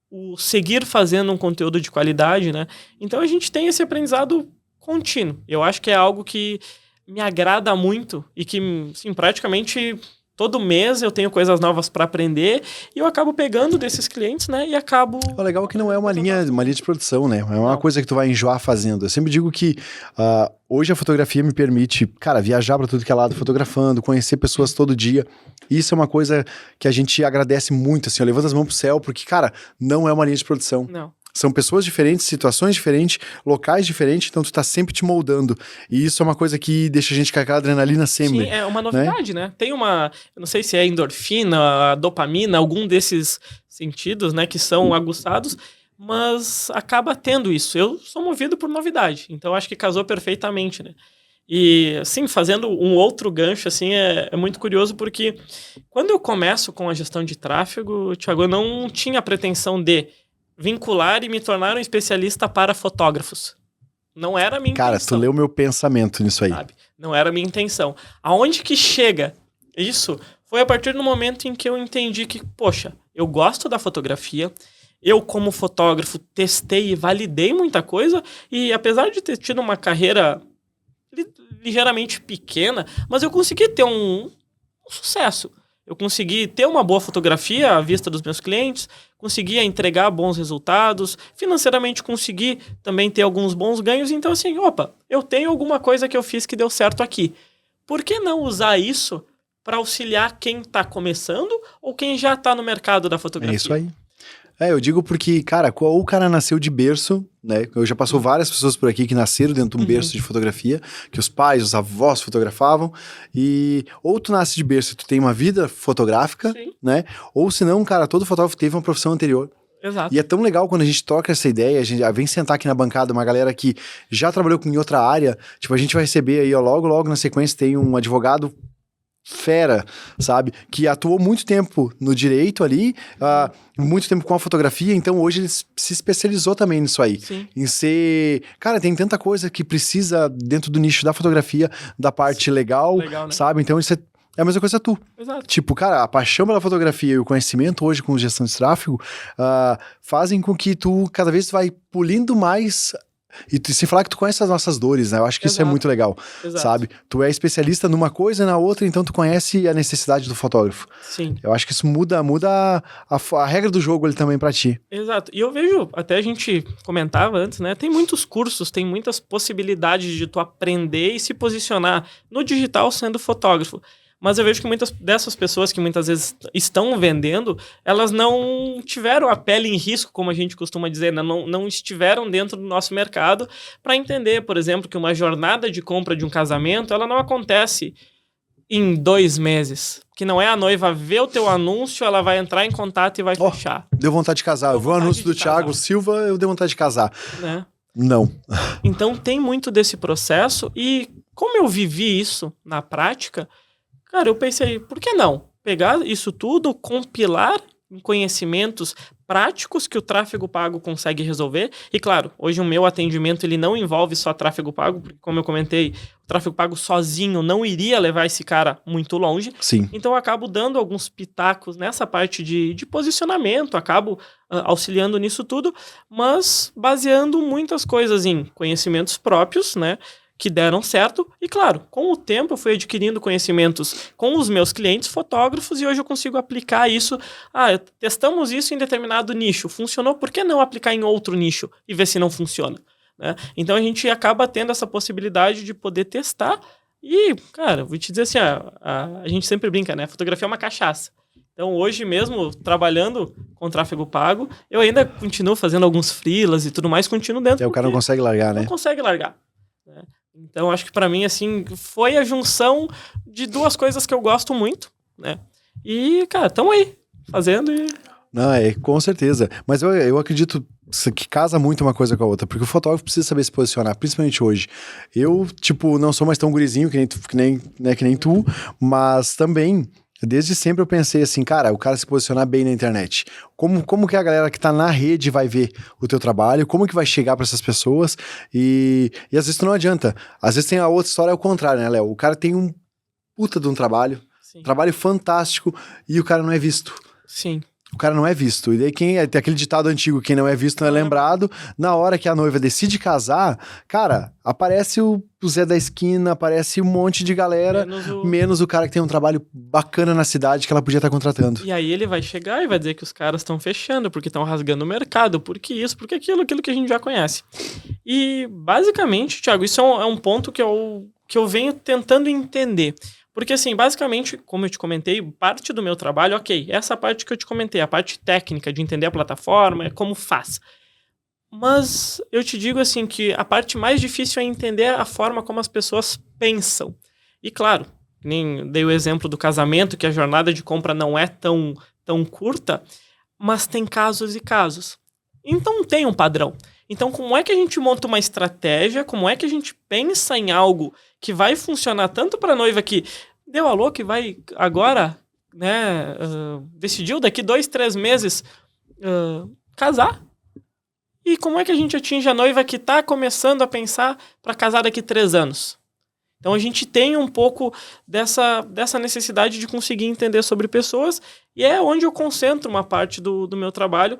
o seguir fazendo um conteúdo de qualidade, né? Então a gente tem esse aprendizado contínuo. Eu acho que é algo que me agrada muito e que, sim, praticamente todo mês eu tenho coisas novas para aprender e eu acabo pegando desses clientes, né? E acabo... O legal é que não é uma linha de produção, né? É uma coisa que tu vai enjoar fazendo. Eu sempre digo que hoje a fotografia me permite, cara, viajar para tudo que é lado fotografando, conhecer pessoas todo dia. Isso é uma coisa que a gente agradece muito, assim, eu levanto as mãos pro céu, porque, cara, não é uma linha de produção. Não. São pessoas diferentes, situações diferentes, locais diferentes, então tu tá sempre te moldando. E isso é uma coisa que deixa a gente com aquela adrenalina sempre. Sim, é uma novidade, né? Tem uma, eu não sei se é endorfina, a dopamina, algum desses sentidos, né, que são aguçados, mas acaba tendo isso. Eu sou movido por novidade, então acho que casou perfeitamente, né? E, assim, fazendo um outro gancho, assim, é muito curioso, porque quando eu começo com a gestão de tráfego, Thiago, eu não tinha a pretensão de vincular e me tornar um especialista para fotógrafos. Não era a minha intenção. Cara, tu leu meu pensamento nisso aí. Sabe? Não era a minha intenção. Aonde que chega isso foi a partir do momento em que eu entendi que, poxa, eu gosto da fotografia, eu como fotógrafo testei e validei muita coisa, e apesar de ter tido uma carreira ligeiramente pequena, mas eu consegui ter um sucesso. Eu consegui ter uma boa fotografia à vista dos meus clientes, conseguia entregar bons resultados, financeiramente consegui também ter alguns bons ganhos. Então, assim, eu tenho alguma coisa que eu fiz que deu certo aqui. Por que não usar isso para auxiliar quem está começando ou quem já está no mercado da fotografia? É isso aí. Eu digo porque, cara, ou o cara nasceu de berço, né? Eu já passou várias pessoas por aqui que nasceram dentro de um berço de fotografia, que os pais, os avós fotografavam, ou tu nasce de berço e tu tem uma vida fotográfica, né? Ou senão, cara, todo fotógrafo teve uma profissão anterior. Exato. E é tão legal quando a gente troca essa ideia, a gente vem sentar aqui na bancada uma galera que já trabalhou em outra área, tipo, a gente vai receber aí, ó, logo na sequência tem um advogado fera, sabe? Que atuou muito tempo no direito ali, muito tempo com a fotografia, então hoje ele se especializou também nisso aí. Sim. Em ser... Cara, tem tanta coisa que precisa dentro do nicho da fotografia, da parte legal, né? Sabe? Então isso é a mesma coisa tu. Exato. Tipo, cara, a paixão pela fotografia e o conhecimento hoje com gestão de tráfego fazem com que tu cada vez vai polindo mais... E sem falar que tu conhece as nossas dores, né? Eu acho que isso é muito legal, sabe? Tu é especialista numa coisa e na outra, então tu conhece a necessidade do fotógrafo. Sim. Eu acho que isso muda a regra do jogo ali também pra ti. Exato. E eu vejo, até a gente comentava antes, né? Tem muitos cursos, tem muitas possibilidades de tu aprender e se posicionar no digital sendo fotógrafo. Mas eu vejo que muitas dessas pessoas que muitas vezes estão vendendo, elas não tiveram a pele em risco, como a gente costuma dizer, né? Não estiveram dentro do nosso mercado para entender, por exemplo, que uma jornada de compra de um casamento, ela não acontece em 2 meses. Que não é a noiva ver o teu anúncio, ela vai entrar em contato e vai fechar. Deu vontade de casar. Eu vi o anúncio do Thiago Silva, eu dei vontade de casar. Né? Não. Então tem muito desse processo e como eu vivi isso na prática... Cara, eu pensei, por que não? Pegar isso tudo, compilar em conhecimentos práticos que o tráfego pago consegue resolver. E claro, hoje o meu atendimento ele não envolve só tráfego pago, porque como eu comentei, o tráfego pago sozinho não iria levar esse cara muito longe. Sim. Então eu acabo dando alguns pitacos nessa parte de posicionamento, acabo auxiliando nisso tudo, mas baseando muitas coisas em conhecimentos próprios, né? Que deram certo, e claro, com o tempo eu fui adquirindo conhecimentos com os meus clientes fotógrafos e hoje eu consigo aplicar isso, testamos isso em determinado nicho, funcionou, por que não aplicar em outro nicho e ver se não funciona? Né? Então a gente acaba tendo essa possibilidade de poder testar e, cara, vou te dizer assim, a gente sempre brinca, né? Fotografia é uma cachaça. Então hoje mesmo, trabalhando com tráfego pago, eu ainda continuo fazendo alguns freelas e tudo mais, continuo dentro. O cara não consegue largar, né? Não consegue largar, né? Então, acho que pra mim, assim, foi a junção de 2 coisas que eu gosto muito, né? E, cara, tamo aí, fazendo e... Não, com certeza. Mas eu acredito que casa muito uma coisa com a outra, porque o fotógrafo precisa saber se posicionar, principalmente hoje. Eu, tipo, não sou mais tão gurizinho que nem tu, mas também... Desde sempre eu pensei assim, cara, o cara se posicionar bem na internet. Como que a galera que tá na rede vai ver o teu trabalho? Como que vai chegar para essas pessoas? E às vezes tu não adianta. Às vezes tem a outra história, é o contrário, né, Léo? O cara tem um puta de um trabalho fantástico, e o cara não é visto. Sim. O cara não é visto. E daí tem aquele ditado antigo, quem não é visto não é lembrado. Na hora que a noiva decide casar, cara, aparece o Zé da esquina, aparece um monte de galera, menos o cara que tem um trabalho bacana na cidade que ela podia estar contratando. E aí ele vai chegar e vai dizer que os caras estão fechando, porque estão rasgando o mercado, porque isso, porque aquilo que a gente já conhece. E basicamente, Thiago, isso é um ponto que eu venho tentando entender. Porque, assim, basicamente, como eu te comentei, parte do meu trabalho, essa parte que eu te comentei, a parte técnica de entender a plataforma, como faz. Mas eu te digo, assim, que a parte mais difícil é entender a forma como as pessoas pensam. E, claro, nem dei o exemplo do casamento, que a jornada de compra não é tão curta, mas tem casos e casos. Então, tem um padrão. Então, como é que a gente monta uma estratégia? Como é que a gente pensa em algo que vai funcionar tanto para a noiva que deu a louca e vai agora, né, decidiu daqui 2, 3 meses casar? E como é que a gente atinge a noiva que está começando a pensar para casar daqui 3 anos? Então, a gente tem um pouco dessa necessidade de conseguir entender sobre pessoas e é onde eu concentro uma parte do meu trabalho.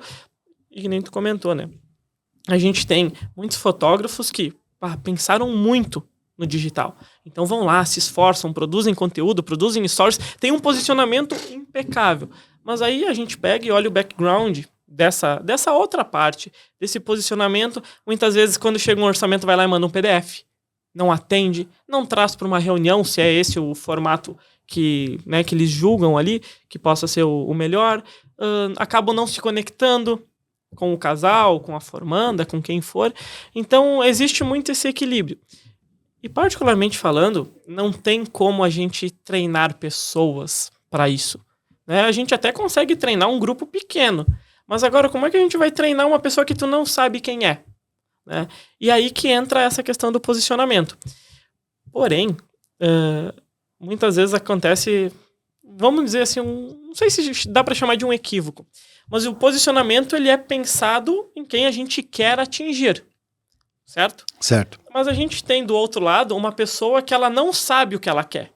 E que nem tu comentou, né? A gente tem muitos fotógrafos que pensaram muito no digital. Então vão lá, se esforçam, produzem conteúdo, produzem stories, tem um posicionamento impecável. Mas aí a gente pega e olha o background dessa outra parte, desse posicionamento. Muitas vezes quando chega um orçamento vai lá e manda um PDF. Não atende, não traz para uma reunião, se é esse o formato que eles julgam ali, que possa ser o melhor. Acabam não se conectando. com o casal, com a formanda, com quem for. Então, existe muito esse equilíbrio. E, particularmente falando, não tem como a gente treinar pessoas para isso. Né? A gente até consegue treinar um grupo pequeno. Mas agora, como é que a gente vai treinar uma pessoa que tu não sabe quem é? Né? E aí que entra essa questão do posicionamento. Porém, muitas vezes acontece, vamos dizer assim, não sei se dá para chamar de um equívoco, mas o posicionamento ele é pensado em quem a gente quer atingir, certo? Certo. Mas a gente tem do outro lado uma pessoa que ela não sabe o que ela quer.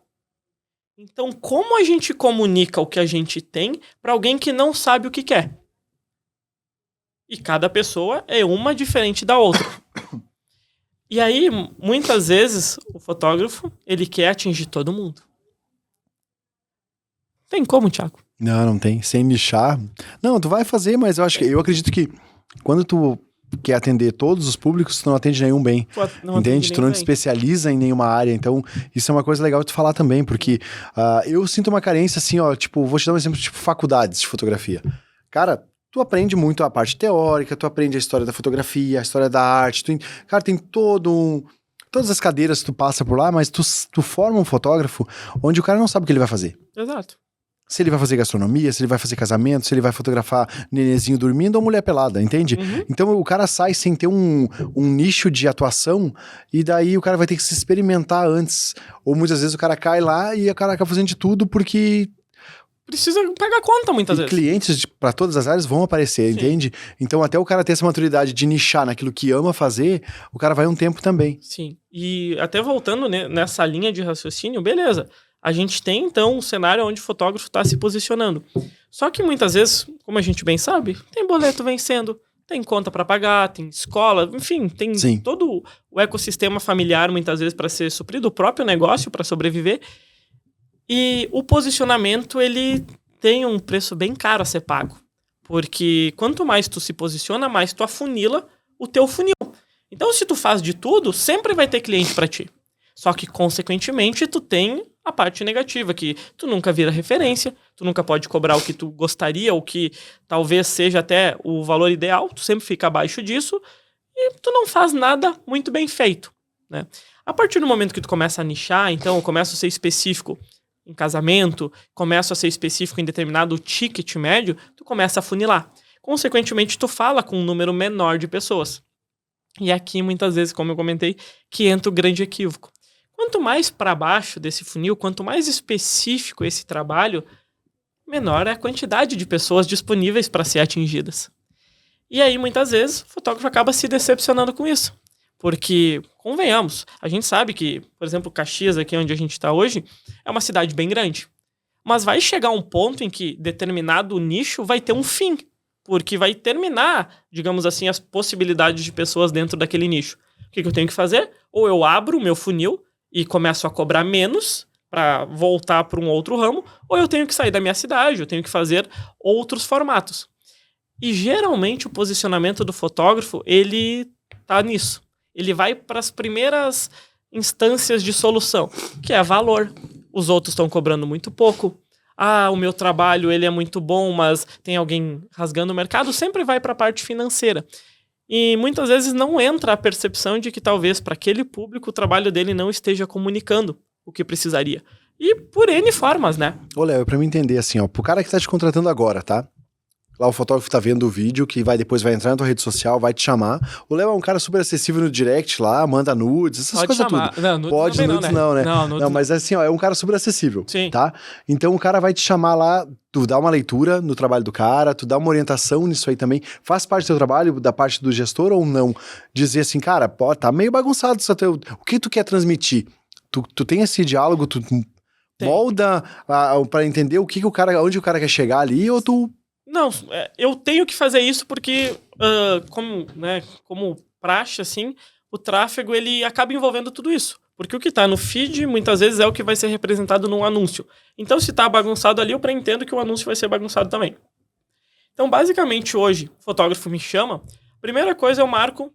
Então, como a gente comunica o que a gente tem para alguém que não sabe o que quer? E cada pessoa é uma diferente da outra. E aí, muitas vezes, o fotógrafo, ele quer atingir todo mundo. Tem como, Thiago? Não tem. Sem nichar. Não, tu vai fazer, mas eu acredito que quando tu quer atender todos os públicos, tu não atende nenhum bem. Entende? Tu não te especializa em nenhuma área. Então, isso é uma coisa legal de tu falar também, porque eu sinto uma carência assim, ó, tipo, vou te dar um exemplo, tipo, faculdades de fotografia. Cara, tu aprende muito a parte teórica, tu aprende a história da fotografia, a história da arte, cara, tem todas as cadeiras que tu passa por lá, mas tu forma um fotógrafo onde o cara não sabe o que ele vai fazer. Exato. Se ele vai fazer gastronomia, se ele vai fazer casamento, se ele vai fotografar nenenzinho dormindo ou mulher pelada, entende? Uhum. Então o cara sai sem ter um nicho de atuação e daí o cara vai ter que se experimentar antes. Ou muitas vezes o cara cai lá e o cara acaba fazendo de tudo porque precisa pagar conta muitas vezes. Clientes para todas as áreas vão aparecer, sim, entende? Então até o cara ter essa maturidade de nichar naquilo que ama fazer, o cara vai um tempo também. Sim, e até voltando nessa linha de raciocínio, beleza. A gente tem, então, um cenário onde o fotógrafo está se posicionando. Só que muitas vezes, como a gente bem sabe, tem boleto vencendo, tem conta para pagar, tem escola, enfim, tem sim, todo o ecossistema familiar, muitas vezes, para ser suprido, o próprio negócio para sobreviver. E o posicionamento, ele tem um preço bem caro a ser pago. Porque quanto mais tu se posiciona, mais tu afunila o teu funil. Então, se tu faz de tudo, sempre vai ter cliente para ti. Só que, consequentemente, tu tem a parte negativa, que tu nunca vira referência, tu nunca pode cobrar o que tu gostaria, o que talvez seja até o valor ideal, tu sempre fica abaixo disso e tu não faz nada muito bem feito, né? A partir do momento que tu começa a nichar, então, começa a ser específico em casamento, começa a ser específico em determinado ticket médio, tu começa a funilar. Consequentemente, tu fala com um número menor de pessoas. E aqui, muitas vezes, como eu comentei, que entra o grande equívoco. Quanto mais para baixo desse funil, quanto mais específico esse trabalho, menor é a quantidade de pessoas disponíveis para ser atingidas. E aí, muitas vezes, o fotógrafo acaba se decepcionando com isso. Porque, convenhamos, a gente sabe que, por exemplo, Caxias, aqui onde a gente está hoje, é uma cidade bem grande. Mas vai chegar um ponto em que determinado nicho vai ter um fim. Porque vai terminar, digamos assim, as possibilidades de pessoas dentro daquele nicho. O que eu tenho que fazer? Ou eu abro o meu funil e começo a cobrar menos para voltar para um outro ramo, ou eu tenho que sair da minha cidade, eu tenho que fazer outros formatos. E geralmente o posicionamento do fotógrafo, ele tá nisso. Ele vai para as primeiras instâncias de solução, que é valor. Os outros estão cobrando muito pouco. Ah, o meu trabalho ele é muito bom, mas tem alguém rasgando o mercado, sempre vai para a parte financeira. E muitas vezes não entra a percepção de que talvez para aquele público o trabalho dele não esteja comunicando o que precisaria. E por N formas, né? Ô, Léo, pra me entender assim, ó, pro cara que tá te contratando agora, tá? Lá o fotógrafo tá vendo o vídeo, que depois vai entrar na tua rede social, vai te chamar. O Léo é um cara super acessível no direct lá, manda nudes, essas pode coisas chamar. tudo. Não, nudes pode, nudes não, né? Não, mas assim, ó, é um cara super acessível, sim, tá? Então o cara vai te chamar lá, tu dá uma leitura no trabalho do cara, tu dá uma orientação nisso aí também. Faz parte do teu trabalho, da parte do gestor ou não? Dizer assim, cara, pô, tá meio bagunçado isso teu... O que tu quer transmitir? Tu tem esse diálogo, tu molda pra entender o que o cara, onde o cara quer chegar ali, ou tu... Não, eu tenho que fazer isso porque, como praxe, assim, o tráfego ele acaba envolvendo tudo isso. Porque o que está no feed, muitas vezes, é o que vai ser representado num anúncio. Então, se está bagunçado ali, eu entendo que o anúncio vai ser bagunçado também. Então, basicamente, hoje, o fotógrafo me chama, primeira coisa, eu marco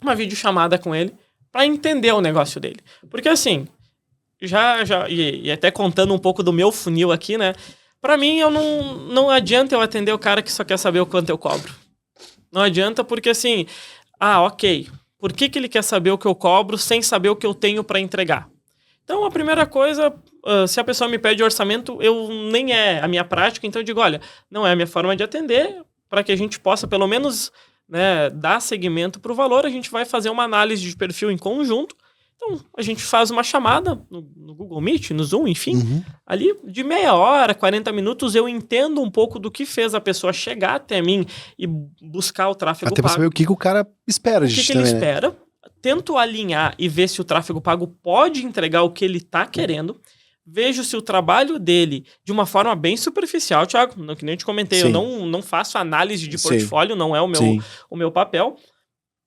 uma videochamada com ele para entender o negócio dele. Porque, assim, e até contando um pouco do meu funil aqui, né? Pra mim, não adianta eu atender o cara que só quer saber o quanto eu cobro. Não adianta porque assim, ok, por que ele quer saber o que eu cobro sem saber o que eu tenho para entregar? Então, a primeira coisa, se a pessoa me pede orçamento, nem é a minha prática, então eu digo, olha, não é a minha forma de atender, para que a gente possa, pelo menos, né, dar seguimento para o valor, a gente vai fazer uma análise de perfil em conjunto. Então, a gente faz uma chamada no Google Meet, no Zoom, enfim, ali de meia hora, 40 minutos, eu entendo um pouco do que fez a pessoa chegar até mim e buscar o tráfego pago. Até para saber o que o cara espera de O que ele espera. Tento alinhar e ver se o tráfego pago pode entregar o que ele está querendo. Vejo se o trabalho dele, de uma forma bem superficial, Thiago, que nem eu te comentei, eu não faço análise de portfólio, não é o meu papel,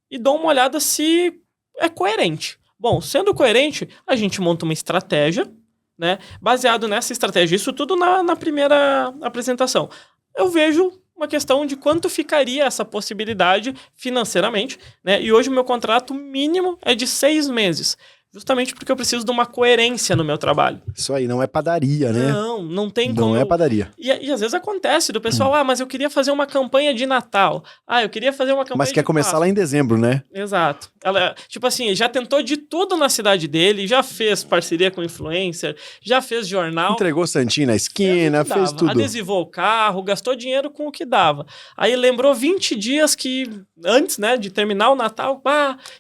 e dou uma olhada se é coerente. Bom, sendo coerente, a gente monta uma estratégia, né, baseado nessa estratégia, isso tudo na primeira apresentação. Eu vejo uma questão de quanto ficaria essa possibilidade financeiramente, né? E hoje o meu contrato mínimo é de 6 meses. Justamente porque eu preciso de uma coerência no meu trabalho. Isso aí, não é padaria, né? Não tem como. Não é padaria. E às vezes acontece do pessoal, mas eu queria fazer uma campanha de Natal. Eu queria fazer uma campanha mas quer começar lá em dezembro, né? Exato. Ela, tipo assim, já tentou de tudo na cidade dele, já fez parceria com influencer, já fez jornal. Entregou santinho na esquina, fez tudo. Adesivou o carro, gastou dinheiro com o que dava. Aí lembrou 20 dias que antes, né, de terminar o Natal,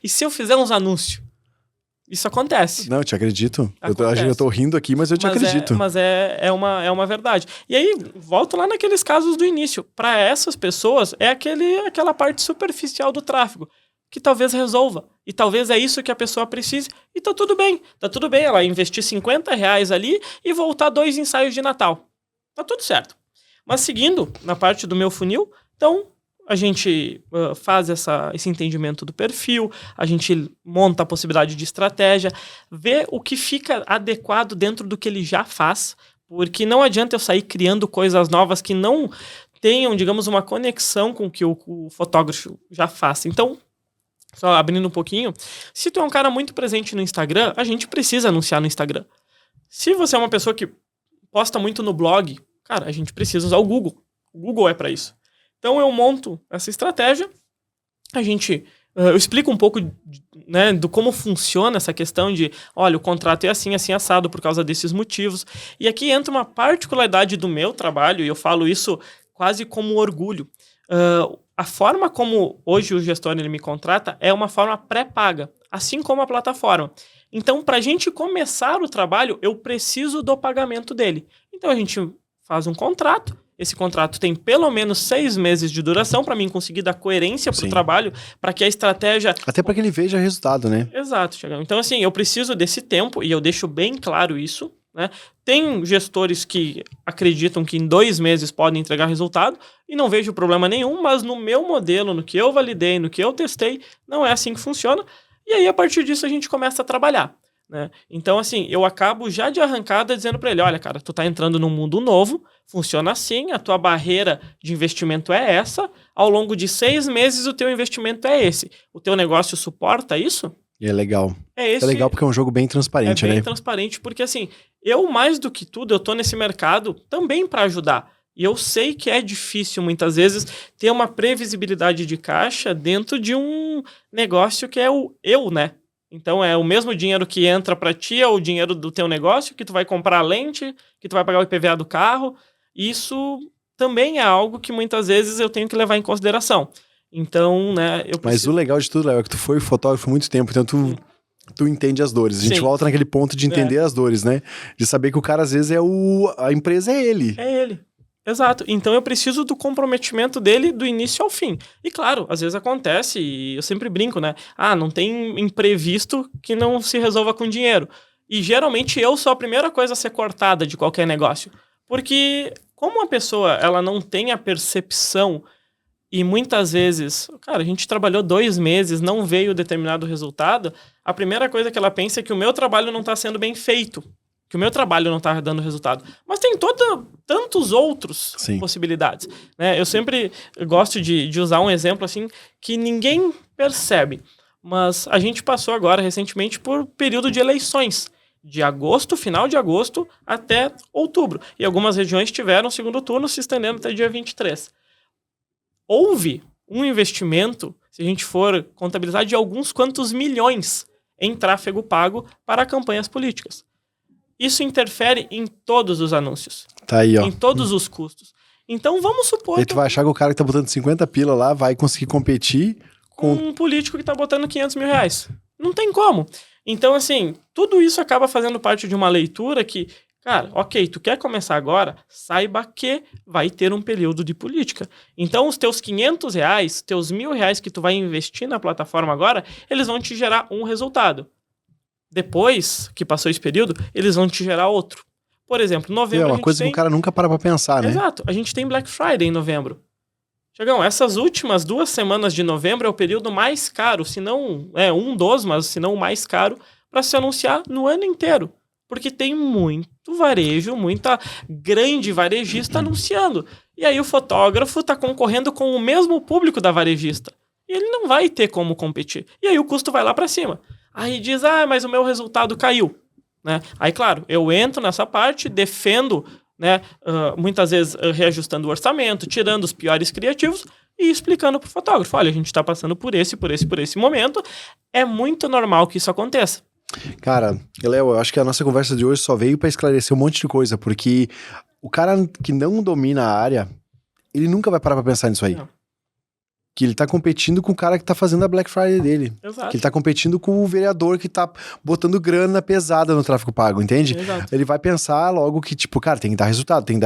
e se eu fizer uns anúncios? Isso acontece. Não, eu te acredito. Eu tô rindo aqui, mas eu te acredito. Mas é uma verdade. E aí, volto lá naqueles casos do início. Para essas pessoas, é aquela parte superficial do tráfego, que talvez resolva. E talvez é isso que a pessoa precise. E tá tudo bem. Tá tudo bem ela investir R$50 ali e voltar 2 ensaios de Natal. Tá tudo certo. Mas seguindo na parte do meu funil, então a gente faz esse entendimento do perfil, a gente monta a possibilidade de estratégia, vê o que fica adequado dentro do que ele já faz, porque não adianta eu sair criando coisas novas que não tenham, digamos, uma conexão com o que o fotógrafo já faz. Então, só abrindo um pouquinho, se tu é um cara muito presente no Instagram, a gente precisa anunciar no Instagram. Se você é uma pessoa que posta muito no blog, cara, a gente precisa usar o Google. O Google é para isso. Então eu monto essa estratégia, eu explico um pouco, né, do como funciona essa questão de, olha, o contrato é assim, assim, assado por causa desses motivos. E aqui entra uma particularidade do meu trabalho, e eu falo isso quase como orgulho. A forma como hoje o gestor ele me contrata é uma forma pré-paga, assim como a plataforma. Então, para a gente começar o trabalho, eu preciso do pagamento dele. Então, a gente faz um contrato. Esse contrato tem pelo menos 6 meses de duração para mim conseguir dar coerência para o trabalho, para que a estratégia... Até para que ele veja resultado, né? Exato, Thiago. Então, assim, eu preciso desse tempo e eu deixo bem claro isso, né? Tem gestores que acreditam que em 2 meses podem entregar resultado e não vejo problema nenhum, mas no meu modelo, no que eu validei, no que eu testei, não é assim que funciona. E aí, a partir disso, a gente começa a trabalhar, né? Então, assim, eu acabo já de arrancada dizendo para ele, olha, cara, tu tá entrando num mundo novo, funciona assim, a tua barreira de investimento é essa, ao longo de 6 meses o teu investimento é esse. O teu negócio suporta isso? E é legal. É legal porque é um jogo bem transparente, né? É bem transparente porque, assim, eu mais do que tudo, eu tô nesse mercado também para ajudar. E eu sei que é difícil, muitas vezes, ter uma previsibilidade de caixa dentro de um negócio que é né? Então, é o mesmo dinheiro que entra para ti, é o dinheiro do teu negócio, que tu vai comprar a lente, que tu vai pagar o IPVA do carro. Isso também é algo que muitas vezes eu tenho que levar em consideração. Então, né, Mas o legal de tudo, Léo, é que tu foi fotógrafo há muito tempo, então tu entende as dores. A gente volta naquele ponto de entender as dores, né? De saber que o cara, às vezes, a empresa é ele. É ele. Exato. Então eu preciso do comprometimento dele do início ao fim. E claro, às vezes acontece, e eu sempre brinco, né? Não tem imprevisto que não se resolva com dinheiro. E geralmente eu sou a primeira coisa a ser cortada de qualquer negócio. Porque como a pessoa ela não tem a percepção e muitas vezes, cara, a gente trabalhou 2 meses, não veio determinado resultado, a primeira coisa que ela pensa é que o meu trabalho não está sendo bem feito. Que o meu trabalho não está dando resultado. Mas tem tantos outros possibilidades, né? Eu sempre gosto de usar um exemplo assim que ninguém percebe. Mas a gente passou agora, recentemente, por período de eleições. De agosto, final de agosto, até outubro. E algumas regiões tiveram segundo turno se estendendo até dia 23. Houve um investimento, se a gente for contabilizar, de alguns quantos milhões em tráfego pago para campanhas políticas. Isso interfere em todos os anúncios. Tá aí, ó. Em todos os custos. Então, vamos supor... Aí tu vai achar que o cara que tá botando 50 pila lá vai conseguir competir com um político que tá botando 500 mil reais. Não tem como. Então, assim, tudo isso acaba fazendo parte de uma leitura que, cara, ok, tu quer começar agora, saiba que vai ter um período de política. Então, os teus 500 reais, teus 1.000 reais que tu vai investir na plataforma agora, eles vão te gerar um resultado. Depois que passou esse período, eles vão te gerar outro. Por exemplo, novembro... É uma coisa que o cara nunca para pra pensar, né? Exato. A gente tem Black Friday em novembro. Tiagão, essas últimas 2 semanas de novembro é o período mais caro, se não... um dos, mas se não o mais caro, para se anunciar no ano inteiro. Porque tem muito varejo, muita grande varejista anunciando. E aí o fotógrafo está concorrendo com o mesmo público da varejista. E ele não vai ter como competir. E aí o custo vai lá para cima. Aí diz, mas o meu resultado caiu. Né? Aí, claro, eu entro nessa parte, defendo, né, muitas vezes reajustando o orçamento, tirando os piores criativos e explicando para o fotógrafo, olha, a gente está passando por esse momento, é muito normal que isso aconteça. Cara, Léo, eu acho que a nossa conversa de hoje só veio para esclarecer um monte de coisa, porque o cara que não domina a área, ele nunca vai parar para pensar nisso aí. Não. Que ele tá competindo com o cara que tá fazendo a Black Friday dele. Exato. Que ele tá competindo com o vereador que tá botando grana pesada no tráfego pago, entende? Exato. Ele vai pensar logo que, tipo, cara, tem que dar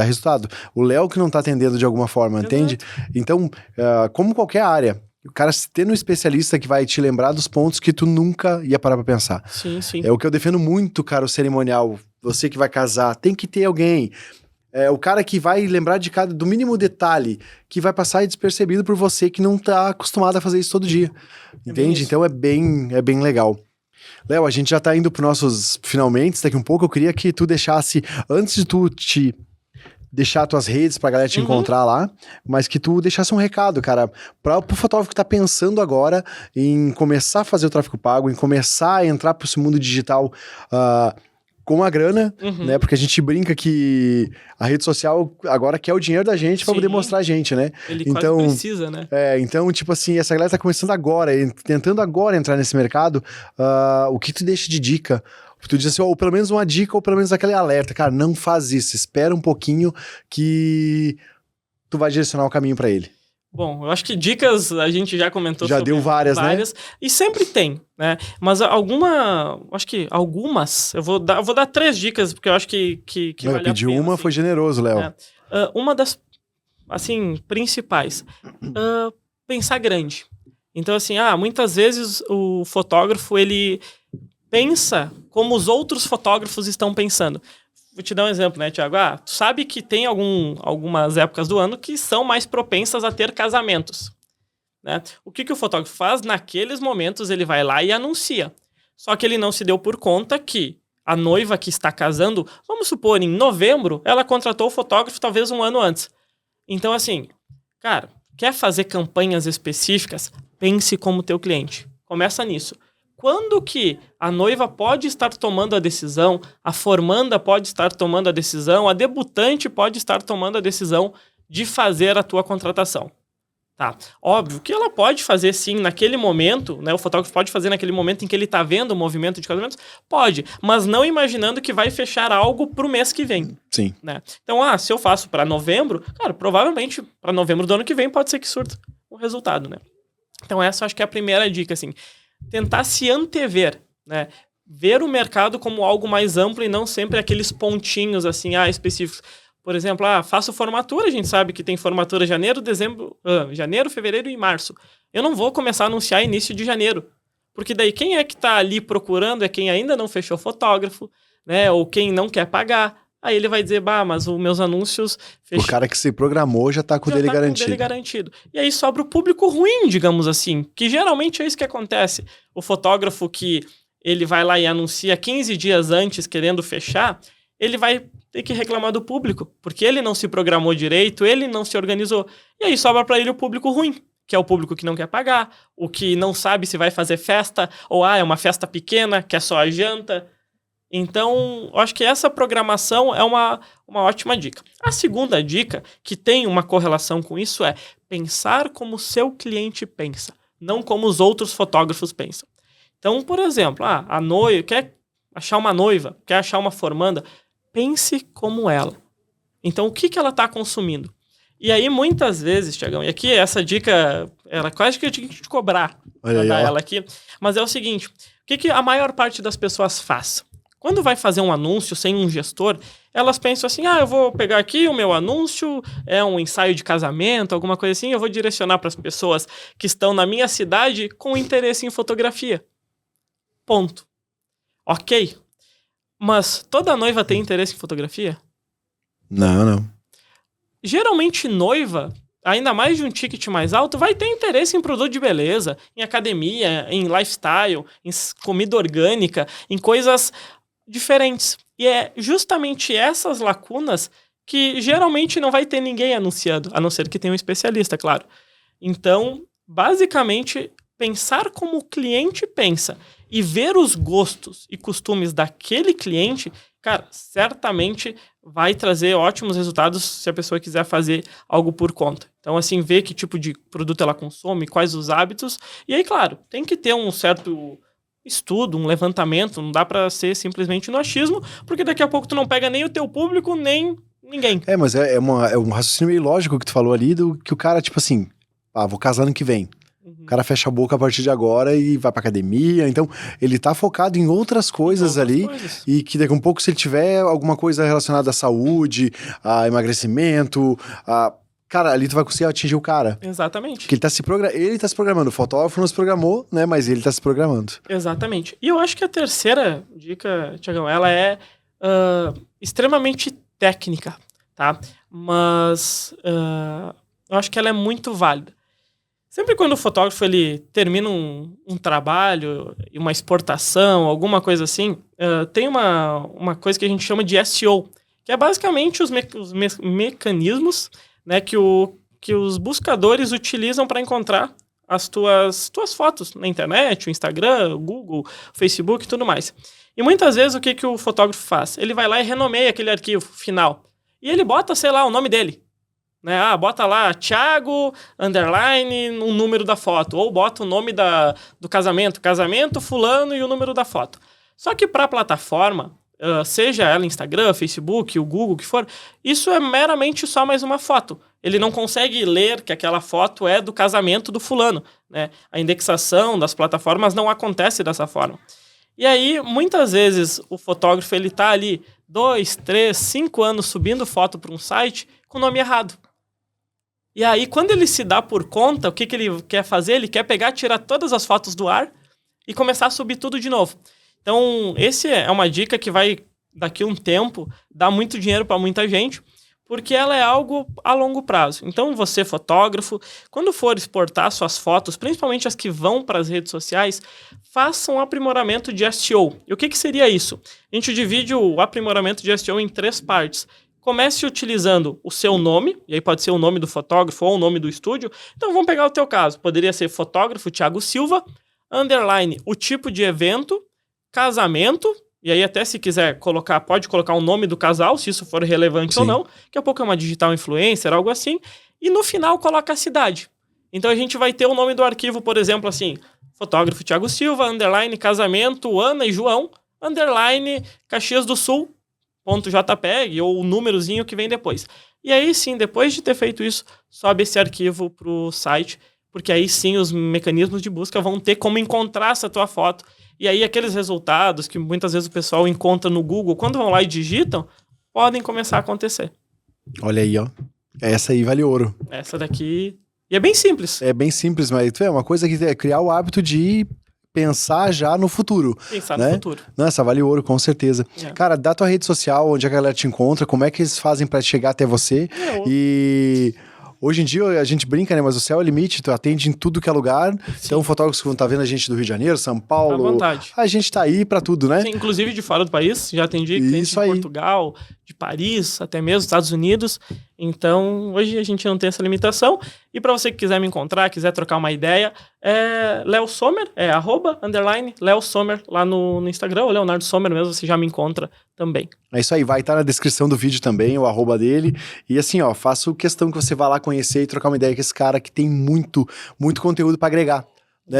resultado. O Léo que não tá atendendo de alguma forma, Exato. Entende? Então, como qualquer área, o cara tendo um especialista que vai te lembrar dos pontos que tu nunca ia parar pra pensar. Sim, sim. É o que eu defendo muito, cara, o cerimonial. Você que vai casar, tem que ter alguém... o cara que vai lembrar do mínimo detalhe, que vai passar despercebido por você que não tá acostumado a fazer isso todo dia. Entende? Então é bem legal. Léo, a gente já tá indo pros nossos finalmente, daqui um pouco eu queria que tu deixasse, antes de tu te deixar tuas redes pra galera te encontrar lá, mas que tu deixasse um recado, cara, pro fotógrafo que tá pensando agora em começar a fazer o tráfego pago, em começar a entrar pro esse mundo digital, com a grana, né? Porque a gente brinca que a rede social agora quer o dinheiro da gente pra poder mostrar a gente, né? Ele então, quase precisa, né? Então, tipo assim, essa galera tá começando agora, tentando agora entrar nesse mercado, o que tu deixa de dica? Tu diz assim, ou pelo menos uma dica, ou pelo menos aquele alerta. Cara, não faz isso, espera um pouquinho que tu vai direcionar o caminho pra ele. Bom, eu acho que dicas a gente já comentou já sobre deu várias, né? E sempre tem, né? Mas acho que algumas, eu vou dar 3 dicas, porque eu acho que não, vale eu pedi a pena, uma, assim. Foi generoso, Léo. Uma das, assim, principais, pensar grande. Então, assim, muitas vezes o fotógrafo, ele pensa como os outros fotógrafos estão pensando. Vou te dar um exemplo, né, Thiago? Tu sabe que tem algumas épocas do ano que são mais propensas a ter casamentos, né? O que o fotógrafo faz? Naqueles momentos ele vai lá e anuncia. Só que ele não se deu por conta que a noiva que está casando, vamos supor, em novembro, ela contratou o fotógrafo talvez um ano antes. Então, assim, cara, quer fazer campanhas específicas? Pense como teu cliente. Começa nisso. Quando que a noiva pode estar tomando a decisão, a formanda pode estar tomando a decisão, a debutante pode estar tomando a decisão de fazer a tua contratação? Tá. Óbvio que ela pode fazer sim naquele momento, né? O fotógrafo pode fazer naquele momento em que ele está vendo o movimento de casamentos? Pode, mas não imaginando que vai fechar algo pro mês que vem. Sim. Né? Então, se eu faço para novembro, cara, provavelmente para novembro do ano que vem pode ser que surta o resultado, né? Então essa eu acho que é a primeira dica, assim. Tentar se antever, né? Ver o mercado como algo mais amplo e não sempre aqueles pontinhos assim, específicos. Por exemplo, faço formatura, a gente sabe que tem formatura janeiro, fevereiro e março. Eu não vou começar a anunciar início de janeiro, porque daí quem é que está ali procurando é quem ainda não fechou fotógrafo, né? Ou quem não quer pagar. Aí ele vai dizer, mas os meus anúncios... O cara que se programou já tá com o dele garantido. Com o dele garantido. E aí sobra o público ruim, digamos assim, que geralmente é isso que acontece. O fotógrafo que ele vai lá e anuncia 15 dias antes querendo fechar, ele vai ter que reclamar do público, porque ele não se programou direito, ele não se organizou. E aí sobra para ele o público ruim, que é o público que não quer pagar, o que não sabe se vai fazer festa, ou é uma festa pequena, que é só a janta. Então, eu acho que essa programação é uma ótima dica. A segunda dica, que tem uma correlação com isso, é pensar como o seu cliente pensa, não como os outros fotógrafos pensam. Então, por exemplo, a noiva quer achar uma noiva, quer achar uma formanda, pense como ela. Então, o que ela está consumindo? E aí, muitas vezes, Tiagão, e aqui essa dica, ela quase que eu tinha que te cobrar para dar ela aqui, mas é o seguinte, o que a maior parte das pessoas faz? Quando vai fazer um anúncio sem um gestor, elas pensam assim, eu vou pegar aqui o meu anúncio, é um ensaio de casamento, alguma coisa assim, eu vou direcionar para as pessoas que estão na minha cidade com interesse em fotografia. Ponto. Ok. Mas toda noiva tem interesse em fotografia? Não. Geralmente noiva, ainda mais de um ticket mais alto, vai ter interesse em produto de beleza, em academia, em lifestyle, em comida orgânica, em coisas diferentes. E é justamente essas lacunas que geralmente não vai ter ninguém anunciando, a não ser que tenha um especialista, claro. Então, basicamente, pensar como o cliente pensa e ver os gostos e costumes daquele cliente, cara, certamente vai trazer ótimos resultados se a pessoa quiser fazer algo por conta. Então, assim, ver que tipo de produto ela consome, quais os hábitos. E aí, claro, tem que ter um certo estudo, um levantamento. Não dá para ser simplesmente no achismo, porque daqui a pouco tu não pega nem o teu público, nem ninguém. Mas é um raciocínio meio lógico que tu falou ali, do que o cara, tipo assim, vou casar ano que vem. O cara fecha a boca a partir de agora e vai pra academia. Então, ele tá focado em outras coisas e que daqui a um pouco, se ele tiver alguma coisa relacionada à saúde, a emagrecimento, cara, ali tu vai conseguir atingir o cara. Exatamente. Porque ele tá se programando. O fotógrafo não se programou, né? Mas ele tá se programando. Exatamente. E eu acho que a terceira dica, Tiagão, ela é extremamente técnica, tá? Mas eu acho que ela é muito válida. Sempre quando o fotógrafo ele termina um trabalho, uma exportação, alguma coisa assim, tem uma coisa que a gente chama de SEO, que é basicamente os mecanismos, né, que os buscadores utilizam para encontrar as tuas fotos na internet, o Instagram, o Google, o Facebook e tudo mais. E muitas vezes o que o fotógrafo faz? Ele vai lá e renomeia aquele arquivo final. E ele bota, sei lá, o nome dele. Né? Bota lá Thiago, underline, o número da foto. Ou bota o nome do casamento fulano e o número da foto. Só que para a plataforma, seja ela Instagram, Facebook, o Google, o que for, isso é meramente só mais uma foto. Ele não consegue ler que aquela foto é do casamento do fulano. Né? A indexação das plataformas não acontece dessa forma. E aí, muitas vezes, o fotógrafo ele tá ali 2, 3, 5 anos subindo foto para um site com o nome errado. E aí, quando ele se dá por conta, o que ele quer fazer? Ele quer pegar, tirar todas as fotos do ar e começar a subir tudo de novo. Então, esse é uma dica que vai, daqui a um tempo, dar muito dinheiro para muita gente, porque ela é algo a longo prazo. Então, você, fotógrafo, quando for exportar suas fotos, principalmente as que vão para as redes sociais, faça um aprimoramento de SEO. E o que seria isso? A gente divide o aprimoramento de SEO em 3 partes. Comece utilizando o seu nome, e aí pode ser o nome do fotógrafo ou o nome do estúdio. Então, vamos pegar o teu caso. Poderia ser fotógrafo Thiago Silva, underline, o tipo de evento, casamento, e aí até se quiser colocar, pode colocar o nome do casal, se isso for relevante Sim. ou não. Daqui a pouco é uma digital influencer, algo assim. E no final coloca a cidade. Então a gente vai ter o nome do arquivo, por exemplo, assim, fotógrafo Thiago Silva, underline, casamento, Ana e João, underline, Caxias do Sul, .jpeg, ou o númerozinho que vem depois. E aí sim, depois de ter feito isso, sobe esse arquivo pro site, porque aí sim os mecanismos de busca vão ter como encontrar essa tua foto. E aí aqueles resultados que muitas vezes o pessoal encontra no Google, quando vão lá e digitam, podem começar a acontecer. Olha aí, ó. Essa aí vale ouro. Essa daqui... E é bem simples. É bem simples, mas é uma coisa que é criar o hábito de pensar já no futuro. Pensar né? no futuro. Nossa, vale ouro, com certeza. Cara, dá tua rede social, onde a galera te encontra, como é que eles fazem pra chegar até você. E... Hoje em dia a gente brinca, né? Mas o céu é o limite, tu atende em tudo que é lugar. Sim. Então, fotógrafos que não tá vendo a gente do Rio de Janeiro, São Paulo. À vontade. A gente tá aí pra tudo, né? Sim, inclusive de fora do país. Já atendi clientes de Portugal, de Paris, até mesmo Estados Unidos. Então, hoje a gente não tem essa limitação. E para você que quiser me encontrar, quiser trocar uma ideia, é Léo Sommer, _Léo Sommer lá no Instagram, ou Leonardo Sommer mesmo, você já me encontra também. É isso aí, vai estar na descrição do vídeo também, o @dele. E assim, ó, faço questão que você vá lá conhecer e trocar uma ideia com esse cara que tem muito conteúdo para agregar.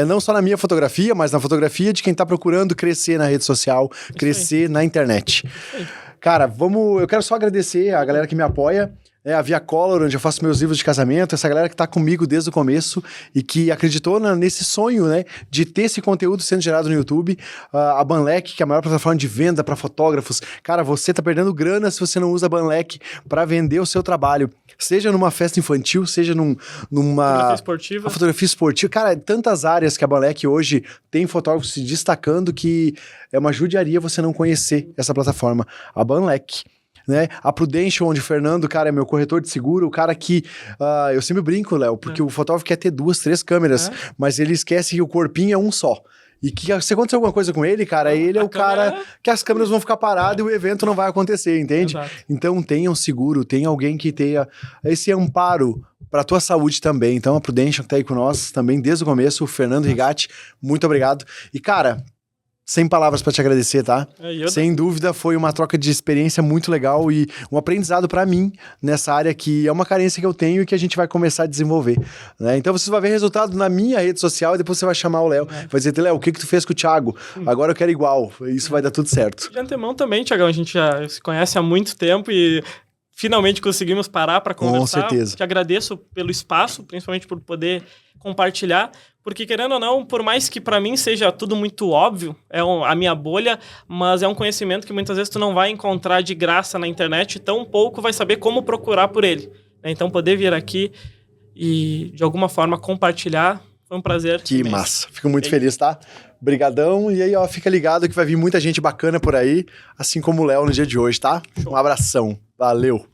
Não só na minha fotografia, mas na fotografia de quem tá procurando crescer na rede social, crescer na internet. Cara, eu quero só agradecer a galera que me apoia, a Via Color, onde eu faço meus livros de casamento, essa galera que tá comigo desde o começo e que acreditou nesse sonho, né, de ter esse conteúdo sendo gerado no YouTube. A Banlec, que é a maior plataforma de venda para fotógrafos. Cara, você tá perdendo grana se você não usa a Banlec para vender o seu trabalho. Seja numa festa infantil, seja numa fotografia esportiva. Cara, tantas áreas que a Banlec hoje tem fotógrafos se destacando que é uma judiaria você não conhecer essa plataforma. A Banlec. Né? A Prudential, onde o Fernando, cara, é meu corretor de seguro, o cara que... eu sempre brinco, Léo, porque o fotógrafo quer ter 2, 3 câmeras, mas ele esquece que o corpinho é um só. E que se acontecer alguma coisa com ele, cara, ele é o cara que as câmeras vão ficar paradas e o evento não vai acontecer, entende? Exato. Então tenha um seguro, tenha alguém que tenha esse amparo para a tua saúde também. Então a Prudential que tá aí com nós também desde o começo, o Fernando Rigatti, muito obrigado. E cara... Sem palavras para te agradecer, tá? Sem dúvida, foi uma troca de experiência muito legal e um aprendizado para mim nessa área que é uma carência que eu tenho e que a gente vai começar a desenvolver, né? Então você vai ver resultado na minha rede social e depois você vai chamar o Léo. Vai dizer, Léo, o que tu fez com o Thiago? Agora eu quero igual. Isso vai dar tudo certo. De antemão também, Thiagão, a gente já se conhece há muito tempo e finalmente conseguimos parar para conversar. Com certeza. Te agradeço pelo espaço, principalmente por poder compartilhar, porque querendo ou não, por mais que para mim seja tudo muito óbvio, a minha bolha, mas é um conhecimento que muitas vezes tu não vai encontrar de graça na internet, tão pouco vai saber como procurar por ele. Então poder vir aqui e de alguma forma compartilhar, foi um prazer. Que imenso. Massa, fico muito feliz, tá? Brigadão, e aí ó, fica ligado que vai vir muita gente bacana por aí, assim como o Léo no dia de hoje, tá? Show. Um abração, valeu!